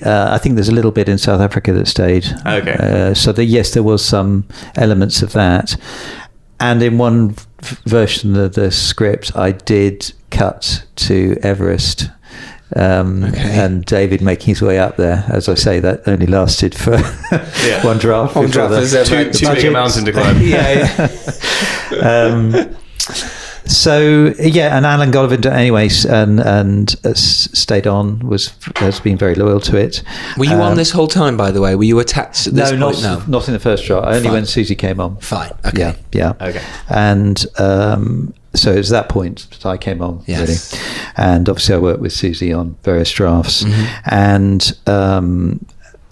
I think there's a little bit in South Africa that stayed. Okay. So there was some elements of that. And in one version of the script, I did cut to Everest. And David making his way up there. As I say, that only lasted for one draft. One draft is too big a mountain to climb. And Alan Govindon, anyways, and stayed on, has been very loyal to it. Were you on this whole time, by the way? Were you attached at this point? No, not in the first draft. Only when Susie came on. Fine. Okay. Yeah. Okay. And so it was that point that I came on, really. And obviously I worked with Susie on various drafts, and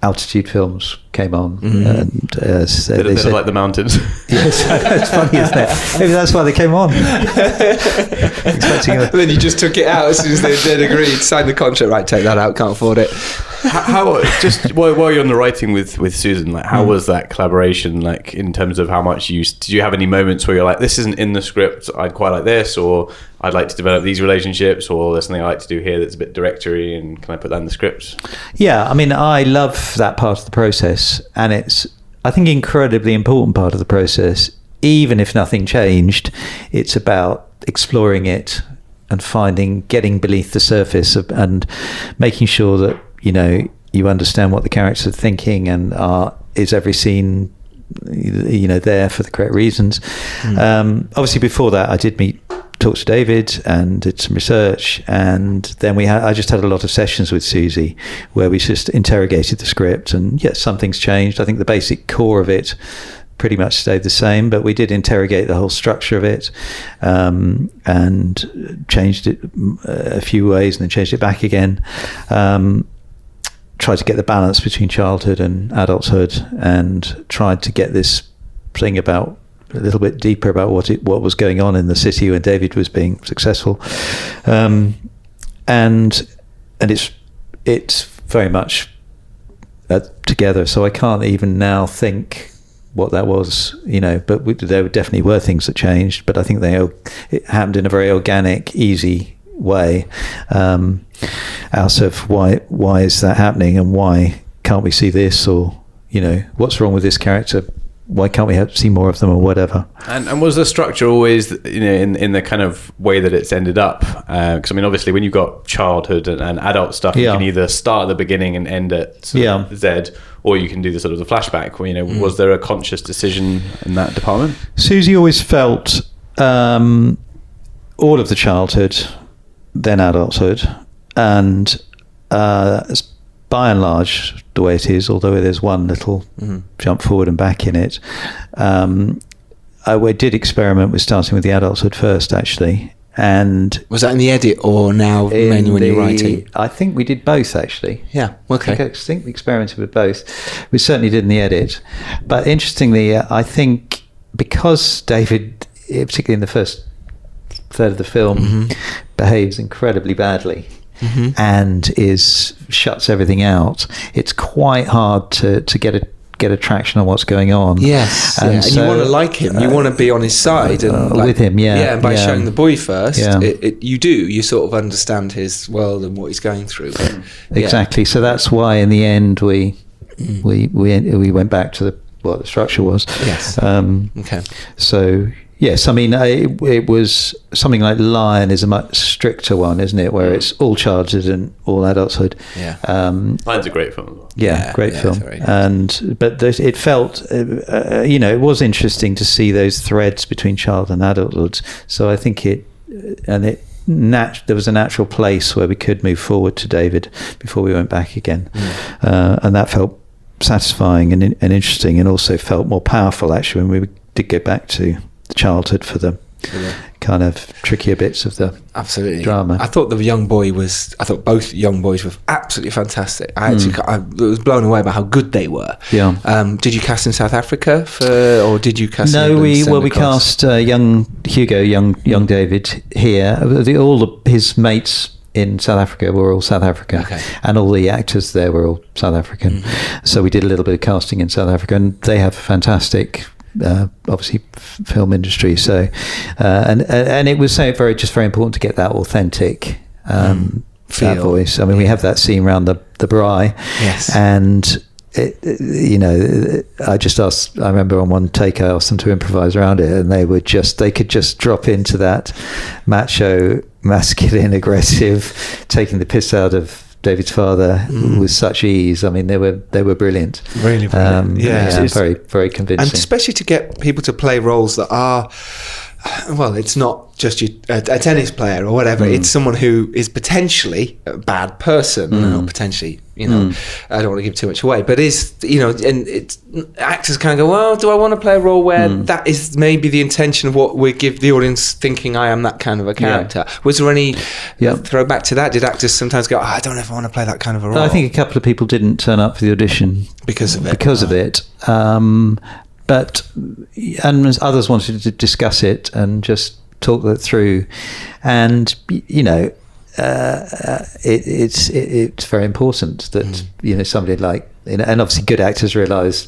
Altitude Films came on, and they said, like the mountains. Yes, it's funny, isn't it? Maybe that's why they came on. Then you just took it out as soon as they agreed, signed the contract. Right, take that out. Can't afford it. How just while you're on the writing with Susan, like how was that collaboration? Like in terms of how much did you have any moments where you're like, this isn't in the script, I'd quite like this, or I'd like to develop these relationships, or there's something I like to do here that's a bit directory, and can I put that in the script? Yeah, I mean, I love that part of the process, and it's, I think, incredibly important part of the process. Even if nothing changed, it's about exploring it and getting beneath the surface and making sure that you understand what the characters are thinking, and is every scene there for the correct reasons. Obviously before that I did talk to David and did some research, and then I just had a lot of sessions with Susie where we just interrogated the script, and yes, some things changed. I think the basic core of it pretty much stayed the same, but we did interrogate the whole structure of it, and changed it a few ways and then changed it back again. Tried to get the balance between childhood and adulthood, and tried to get this thing about a little bit deeper about what was going on in the city when David was being successful, and it's very much together. So I can't even now think what that was, but there definitely were things that changed, but I think it happened in a very organic, easy way, out of why is that happening, and why can't we see this, or what's wrong with this character why can't we see more of them or whatever. And was the structure always, in the kind of way that it's ended up? Because I mean, obviously, when you've got childhood and adult stuff, you can either start at the beginning and end at Z, or you can do the sort of the flashback. Was there a conscious decision in that department? Susie always felt all of the childhood, then adulthood, and by and large the way it is, although there's one little jump forward and back in it. I did experiment with starting with the adulthood first, actually. And was that in the edit or now mainly when you're writing? I think we did both, actually. Yeah, okay. I think we experimented with both. We certainly did in the edit. But interestingly, I think because David, particularly in the first third of the film, behaves incredibly badly and shuts everything out, it's quite hard to get a traction on what's going on. Yes, and so, you want to like him, you want to be on his side and with him, and by showing the boy first, you sort of understand his world and what he's going through. But, exactly. So that's why in the end we went back to what the structure was. Yes. Okay. So yes, I mean it was something like Lion is a much stricter one, isn't it? Where it's all childhood and all adulthood. Yeah. Lion's a great film. Great film. But it felt, it was interesting to see those threads between child and adulthood. So I think there was a natural place where we could move forward to David before we went back again, and that felt satisfying and interesting, and also felt more powerful actually when we did go back to the childhood for the kind of trickier bits of the drama. I thought both young boys were absolutely fantastic. I was blown away by how good they were. Yeah. Did you cast in South Africa or did you cast? No, we cast young Hugo, young David here. All his mates in South Africa were all South African, and all the actors there were all South African. So we did a little bit of casting in South Africa, and they have a fantastic obviously film industry, so and it was very important to get that authentic that voice. I mean, we have that scene around the braai, and I remember on one take I asked them to improvise around it, and they could just drop into that macho, masculine, aggressive, taking the piss out of David's father with such ease. I mean, they were brilliant. Really brilliant. Very, very convincing. And especially to get people to play roles that are, well, it's not just a tennis player or whatever. It's someone who is potentially a bad person, or potentially, I don't want to give too much away, but and it's actors kind of go, well, do I want to play a role where that is maybe the intention of what we give the audience, thinking I am that kind of a character? Was there any throwback to that? Did actors sometimes go, I don't ever want to play that kind of a role? I think a couple of people didn't turn up for the audition because of it. But others wanted to discuss it and just talk that through, and it's very important that somebody like and obviously good actors realise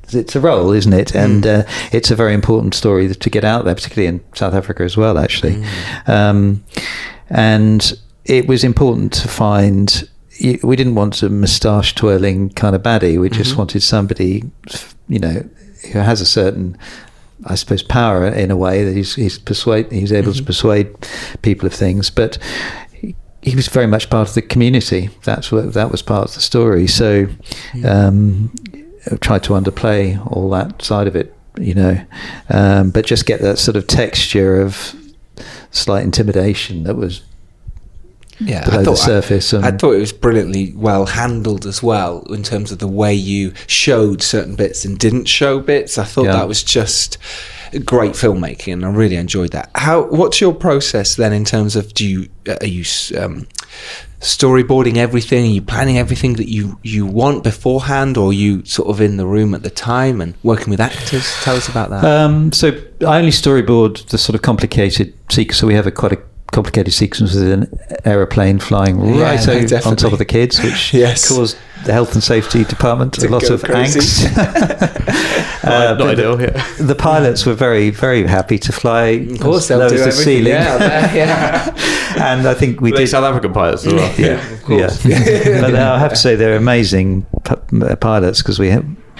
it's a role, isn't it? And it's a very important story to get out there, particularly in South Africa as well, actually. And it was important to find. We didn't want a moustache twirling kind of baddie. We just wanted somebody, who has a certain, I suppose, power in a way that he's able to persuade people of things. But he was very much part of the community. That was part of the story. So I tried to underplay all that side of it, but just get that sort of texture of slight intimidation that was. Below the surface. I thought it was brilliantly well handled as well in terms of the way you showed certain bits and didn't show bits. I thought that was just great filmmaking, and I really enjoyed that. What's your process then in terms of are you storyboarding everything? Are you planning everything that you want beforehand, or are you sort of in the room at the time and working with actors? Tell us about that. So I only storyboard the sort of complicated sequence. So we have quite a complicated sequence with an aeroplane flying on top of the kids, which caused the health and safety department a lot of angst. Not ideal. The pilots were very, very happy to fly as low as the ceiling. And I think we did. South African pilots as well. Of course. But I have to say they're amazing pilots, because we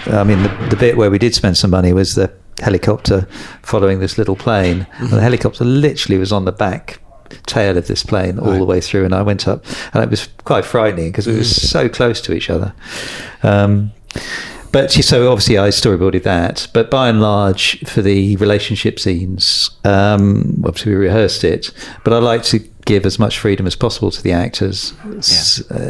I mean, the bit where we did spend some money was the helicopter following this little plane. And the helicopter literally was on the back tail of this plane all the way through, and I went up, and it was quite frightening because it was so close to each other. But so obviously I storyboarded that, but by and large for the relationship scenes, obviously we rehearsed it, but I like to give as much freedom as possible to the actors.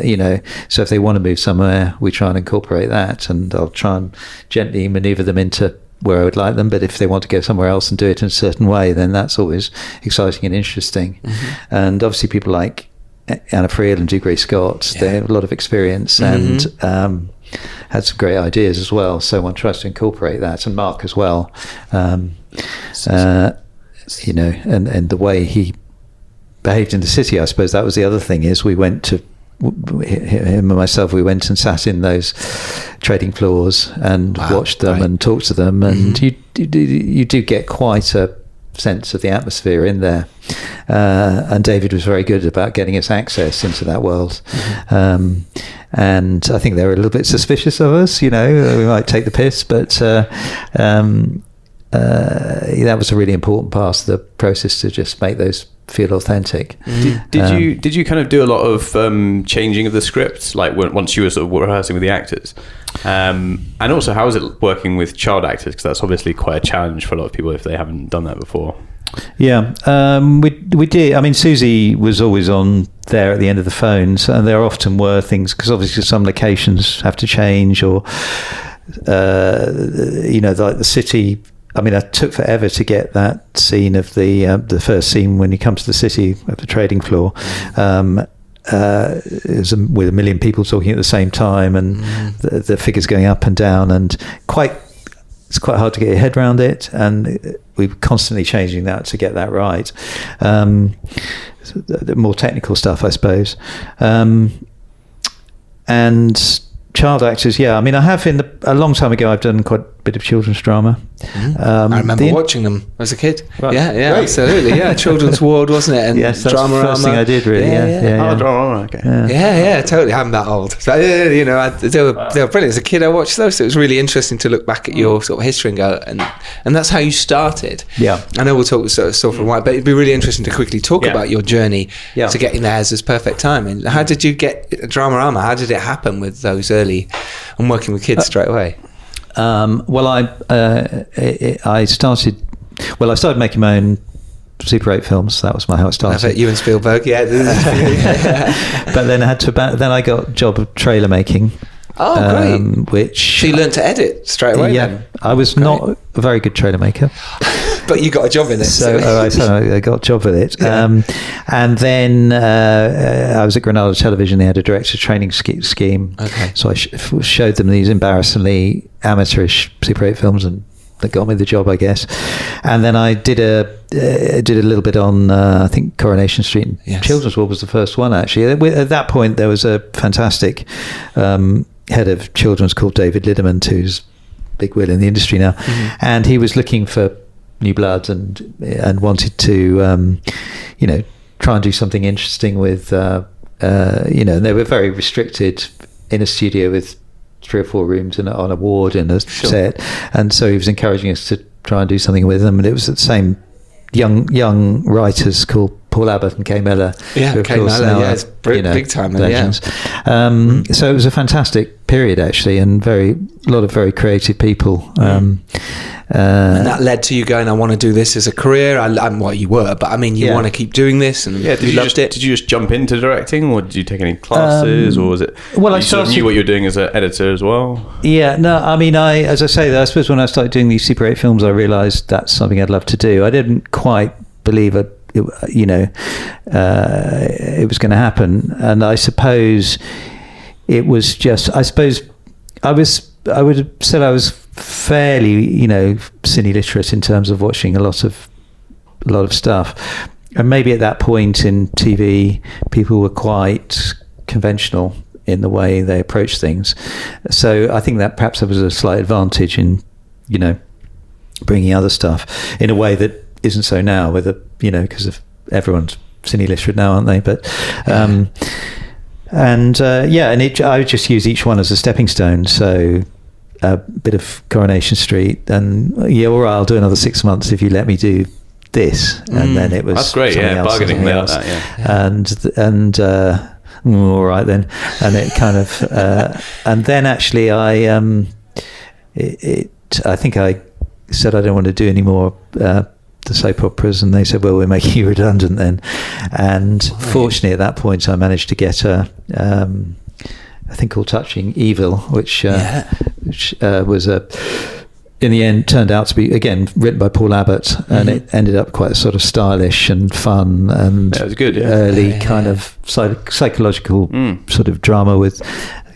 You know, so if they want to move somewhere, we try and incorporate that, and I'll try and gently maneuver them into where I would like them. But if they want to go somewhere else and do it in a certain way, then that's always exciting and interesting. And obviously people like Anna Friel and Dougray Scott, they have a lot of experience and had some great ideas as well, so one tries to incorporate that, and Mark as well. You know, and the way he behaved in the city, I suppose that was the other thing, is we went to him and myself, we went and sat in those trading floors and watched them and talked to them, and you do get quite a sense of the atmosphere in there. And David was very good about getting us access into that world. And I think they were a little bit suspicious of us, you know, we might take the piss, but that was a really important part of the process, to just make those feel authentic. Did you kind of do a lot of changing of the script, like once you were sort of rehearsing with the actors? And also, how is it working with child actors? Because that's obviously quite a challenge for a lot of people if they haven't done that before. Yeah, we did. I mean, Susie was always on there at the end of the phones, and there often were things, because obviously some locations have to change, or you know, like the city. I mean, it took forever to get that scene of the first scene when you come to the city of the trading floor. It was with 1 million people talking at the same time, and the figures going up and down, and it's quite hard to get your head around it, and we're constantly changing that to get that right. The more technical stuff, I suppose. And child actors, I mean, I have a long time ago, I've done quite a bit of children's drama. I remember watching them as a kid. Right. Yeah, absolutely. Yeah, children's ward, wasn't it? And yes, that's the first thing I did, really. Oh, drama, okay. Yeah, totally. I'm that old. So, you know, they were brilliant. As a kid, I watched those. So it was really interesting to look back at your sort of history and go, and that's how you started. Yeah. I know we'll talk with Sulphur and White, but it'd be really interesting to quickly talk about your journey to getting there as perfect timing. How did you get Drama Rama? How did it happen with those early and working with kids straight away? Well, I started making my own Super 8 films. That was how it started. I bet you and Spielberg, But then I got a job of trailer making. Oh, great! Which so you learned to edit straight away. Then? I was not a very good trailer maker. But you got a job in it. So I got a job with it. And then I was at Granada Television. They had a director training scheme. Okay. So I showed them these embarrassingly amateurish Super 8 films, and that got me the job, I guess. And then I did a little bit on, I think, Coronation Street. Children's Ward was the first one, actually. At that point, there was a fantastic head of children's called David Lidderman, who's big wheel in the industry now. And he was looking for new blood and wanted to try and do something interesting with and they were very restricted in a studio with 3 or 4 rooms and on a ward in a set, and so he was encouraging us to try and do something with them. And it was the same young writers called Paul Abbott and Kay Miller, Kay Miller, it's big time legends. So it was a fantastic period, actually, and a lot of very creative people. And that led to you going, I want to do this as a career. You were, but I mean, you want to keep doing this, and you loved it. Did you just jump into directing, or did you take any classes, or was it? Well, I sort of knew what you were doing as an editor as well. Yeah, no, I mean, as I say, I suppose when I started doing these Super 8 films, I realised that's something I'd love to do. I didn't quite believe it was going to happen, and I suppose it was just. I suppose I would have said I was fairly, cine literate in terms of watching a lot of stuff, and maybe at that point in TV, people were quite conventional in the way they approach things. So I think that perhaps there was a slight advantage in, bringing other stuff in a way that isn't so now, because of everyone's cine literate now, aren't they? But I would just use each one as a stepping stone. So a bit of Coronation Street, and yeah, all right, I'll do another 6 months if you let me do this. And then it was That's great, something else, bargaining something like else. that, and all right then, and it kind of and then actually I think I said I don't want to do any more the soap operas, and they said, well, we're making you redundant then. And fortunately at that point I managed to get a thing called Touching Evil, which was in the end turned out to be, again, written by Paul Abbott, and it ended up quite sort of stylish and fun, and it was good, early kind of psychological sort of drama with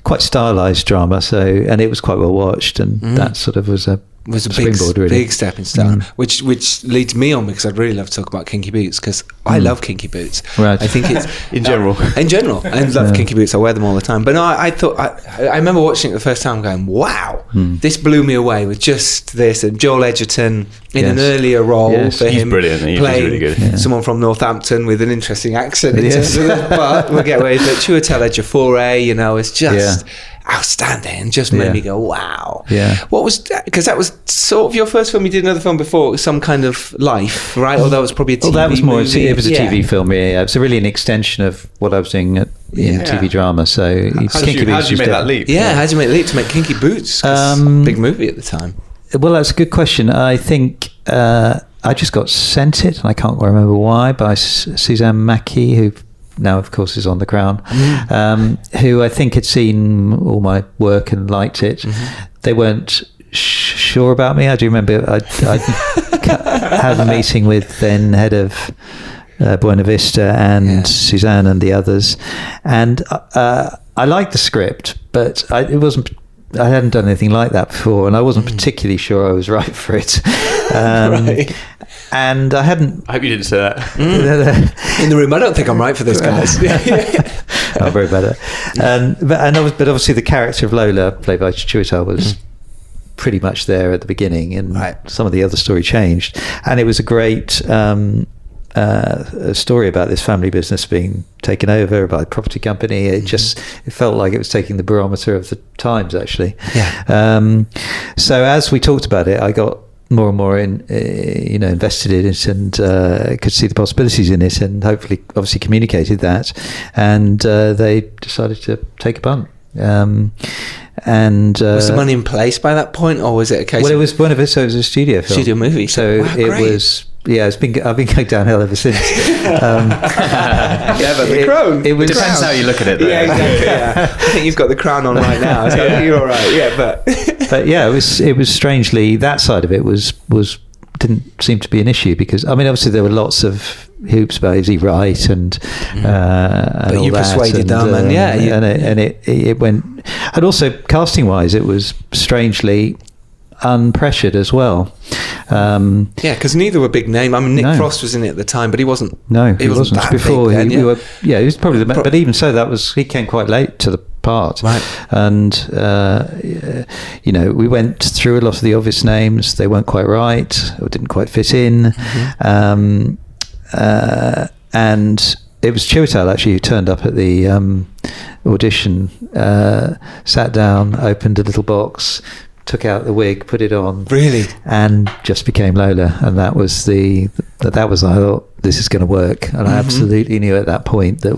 quite stylized drama. So, and it was quite well watched, and that sort of was a springboard, really. Big stepping stone, which leads me on, because I'd really love to talk about Kinky Boots, because I love Kinky Boots. Right. I think it's in general, I love Kinky Boots. I wear them all the time. But no, I thought I remember watching it the first time, going, "Wow, this blew me away with just this." And Joel Edgerton in an earlier role for he's him, brilliant. He's playing really good. someone from Northampton with an interesting accent. In terms of it, but we'll get away with it. Chiwetel Ejiofor, is just outstanding, just made me go, wow. What was that? Because that was sort of your first film. You did another film before, it was Some Kind of Life, right? Or that was probably a TV that was more movie. it was a TV film. It was really an extension of what I was doing in TV drama. So how did you make that leap? How did you make the leap to make Kinky Boots? Big movie at the time. Well, that's a good question. I think I just got sent it, and I can't remember why, by Suzanne Mackie, who now of course is on The Crown, who I think had seen all my work and liked it. They weren't sure about me. I do remember I had a meeting with then head of Buena Vista and Suzanne and the others, and I liked the script, but I hadn't done anything like that before, and I wasn't particularly sure I was right for it. Right. And I hadn't. I hope you didn't say that. In the room, I don't think I'm right for this, guys. I'm very bad at it. But obviously the character of Lola, played by Chiwetel, was pretty much there at the beginning, and some of the other story changed. And it was a great story about this family business being taken over by a property company. It felt like it was taking the barometer of the times, actually. So as we talked about it, I got more and more invested in it, and could see the possibilities in it, and hopefully obviously communicated that, and they decided to take a punt. And was the money in place by that point, or was it a case? Well, it was one of it. So it was a studio film, studio movie. So was. Yeah, I've been going downhill ever since. But the crown. It depends how you look at it, though. Yeah, exactly. I think you've got the crown on right now, so you're all right. Yeah, but yeah, it was strangely, that side of it was didn't seem to be an issue, because I mean, obviously there were lots of hoops about is he right, and but all you persuaded them, and it went, and also casting wise, it was strangely unpressured as well. Because neither were big name. I mean, Nick Frost was in it at the time, but he wasn't. No, he wasn't. That before big then, he was probably the. But even so, he came quite late to the part, right? And we went through a lot of the obvious names. They weren't quite right, or didn't quite fit in. And it was Chiwetel actually who turned up at the audition, sat down, opened a little box, took out the wig, put it on, really, and just became Lola. And that was I thought, this is going to work, and I absolutely knew at that point that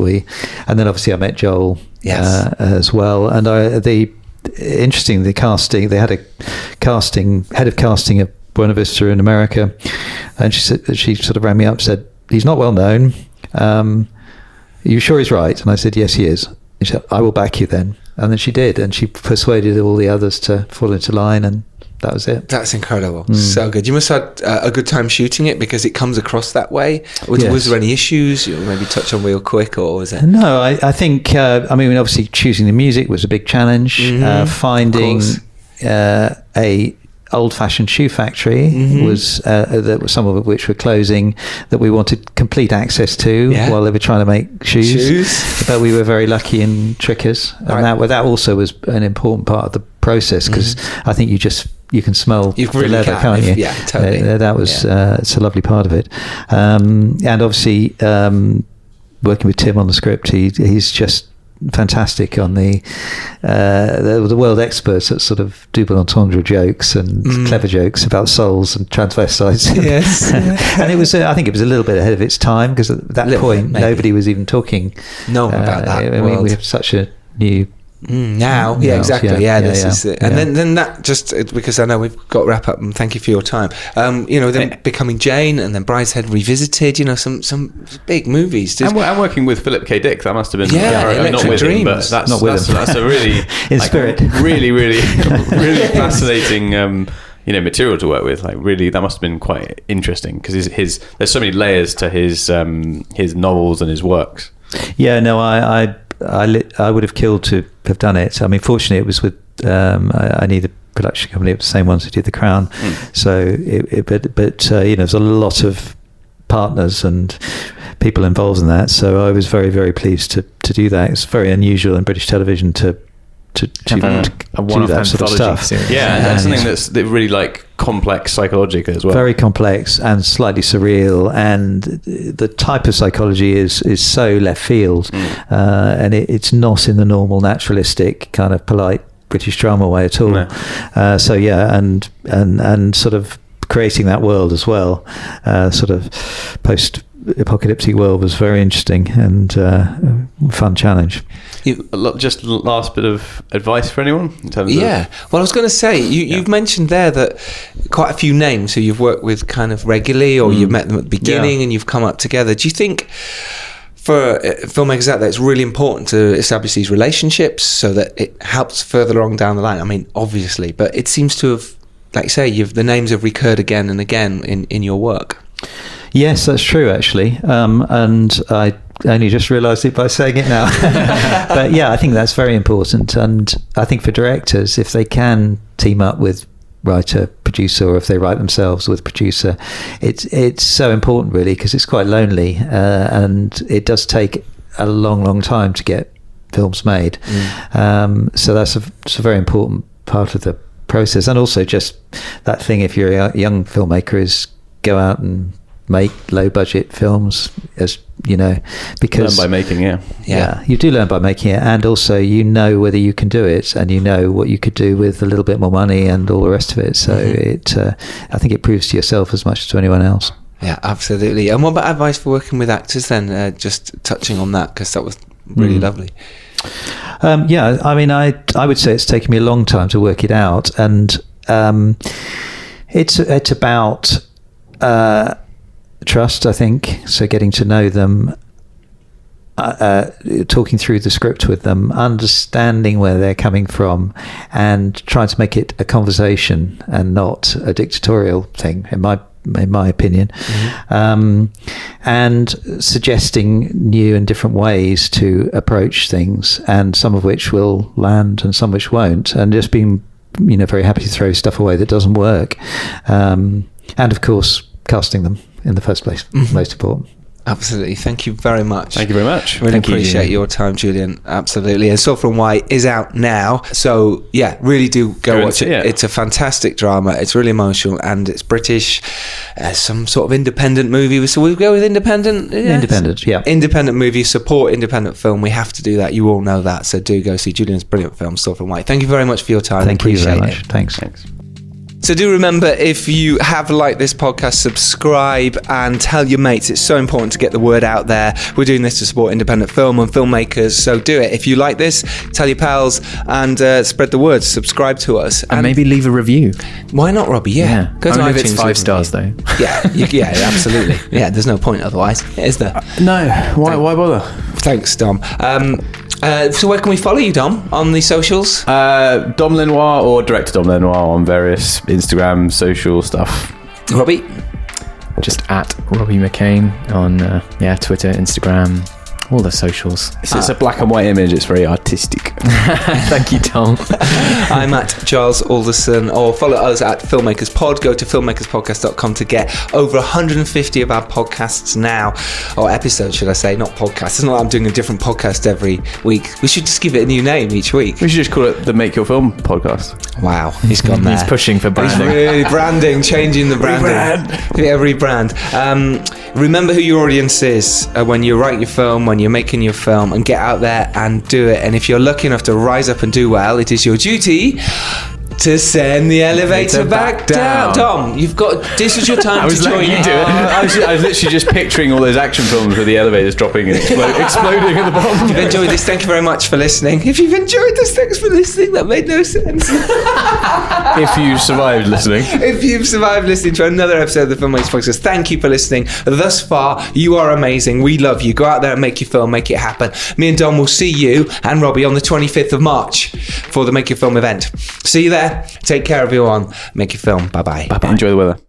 and then obviously I met Joel as well, and the casting, they had a head of casting at Buena Vista in America, and she sort of rang me up, said, he's not well known, are you sure he's right? And I said, yes, he is. She said, I will back you then. And then she did, and she persuaded all the others to fall into line, and that was it. That's incredible. So good. You must have had a good time shooting it, because it comes across that way. Was there any issues you'll maybe touch on real quick, or was it? No, I think, obviously choosing the music was a big challenge. Finding a old-fashioned shoe factory was that was some of which were closing, that we wanted complete access to while they were trying to make shoes. But we were very lucky in Trickers, and that also was an important part of the process, because I think you can smell the leather, can't you? Yeah, totally. That was it's a lovely part of it, and obviously working with Tim on the script, he's just fantastic on the world experts at sort of double entendre jokes and clever jokes about souls and transvestites. Yes. And it was, I think it was a little bit ahead of its time, because at that point, nobody was even talking about that. I mean, we have such a new... Now, exactly. This is it. And then that, just because I know we've got to wrap up, and thank you for your time. Then Becoming Jane, and then Brideshead Revisited. some big movies. And working with Philip K. Dick, that must have been Electric not with Dreams. him, but that's a really in spirit, really, really, really fascinating. Material to work with. Like, really, that must have been quite interesting, because his there's so many layers to his novels and his works. Yeah, no, I would have killed to have done it. I mean, fortunately, it was with I knew the production company. It was the same ones who did The Crown. So, there's a lot of partners and people involved in that. So I was very, very pleased to do that. It's very unusual in British television to do that sort of stuff. Series. Yeah, and something that's really like complex psychologically as well. Very complex and slightly surreal, and the type of psychology is so left field, and it's not in the normal naturalistic kind of polite British drama way at all. No. And sort of creating that world as well, sort of post-apocalyptic world, was very interesting and fun challenge. Just last bit of advice for anyone in terms of... Well, I was going to say, you've mentioned there that quite a few names who you've worked with kind of regularly, or you've met them at the beginning and you've come up together. Do you think for filmmakers out there, it's really important to establish these relationships so that it helps further along down the line? I mean, obviously, but it seems to have, like you say, the names have recurred again and again in your work. Yes, that's true, actually. And I only just realised it by saying it now. But yeah, I think that's very important. And I think for directors, if they can team up with writer, producer, or if they write themselves with producer, it's so important, really, because it's quite lonely. And it does take a long, long time to get films made. So that's a very important part of the process. And also just that thing, if you're a young filmmaker, is go out and make low budget films, as you know, because learn by making. You do learn by making it, and also whether you can do it, and what you could do with a little bit more money and all the rest of it. So I think it proves to yourself as much as to anyone else. Yeah, absolutely. And what about advice for working with actors then? Just touching on that, because that was really lovely. I mean, I would say it's taken me a long time to work it out, and it's about trust, I think. So getting to know them, talking through the script with them, understanding where they're coming from, and trying to make it a conversation and not a dictatorial thing, in my opinion. And suggesting new and different ways to approach things, and some of which will land and some which won't, and just being very happy to throw stuff away that doesn't work, and of course casting them in the first place, most important. Absolutely. Thank you very much. Thank you very much. Really appreciate your time, Julian. Absolutely. And Sulphur and White is out now. So, yeah, really do go watch it. Yeah. It's a fantastic drama. It's really emotional, and it's British. Some sort of independent movie. So we'll go with independent? Yes. Independent, yeah. Independent movie. Support independent film. We have to do that. You all know that. So do go see Julian's brilliant film, Sulphur and White. Thank you very much for your time. Thank you very much. Thanks. So do remember, if you have liked this podcast, subscribe and tell your mates. It's so important to get the word out there. We're doing this to support independent film and filmmakers, so do it. If you like this, tell your pals and spread the word. Subscribe to us. And maybe leave a review. Why not, Robbie? Yeah. Go to iTunes. If it's 5 stars, though. Yeah, absolutely. Yeah, there's no point otherwise, is there? No. Why bother? Thanks, Dom. So where can we follow you, Dom, on the socials? Dom Lenoir or Director Dom Lenoir on various Instagram, social stuff. Robbie? Just at Robbie McCain on Twitter, Instagram, all the socials. It's a black and white image. It's very artistic. Thank you, Tom. I'm at Giles Alderson, or follow us at Filmmakers Pod. Go to filmmakerspodcast.com to get over 150 of our podcasts now, or episodes, should I say, not podcasts. It's not like I'm doing a different podcast every week. We should just give it a new name each week. We should just call it the Make Your Film Podcast. Wow, he's gone there. He's pushing for branding. He's really branding, changing the branding. Rebrand. Remember who your audience is when you write your film, when you're making your film, and get out there and do it. And if you're lucky enough to rise up and do well, it is your duty to send the elevator back down. Tom, this is your time to join you in. do it. I was literally just picturing all those action films with the elevators dropping and exploding at the bottom. If you've enjoyed this, thank you very much for listening. If you've enjoyed this, thanks for listening. That made no sense. If you survived listening. If you've survived listening to another episode of the Filmmakers Podcast, thank you for listening thus far. You are amazing. We love you. Go out there and make your film, make it happen. Me and Dom will see you and Robbie on the 25th of March for the Make Your Film event. See you there. Take care, everyone. Make your film. Bye-bye. Bye-bye. Enjoy the weather.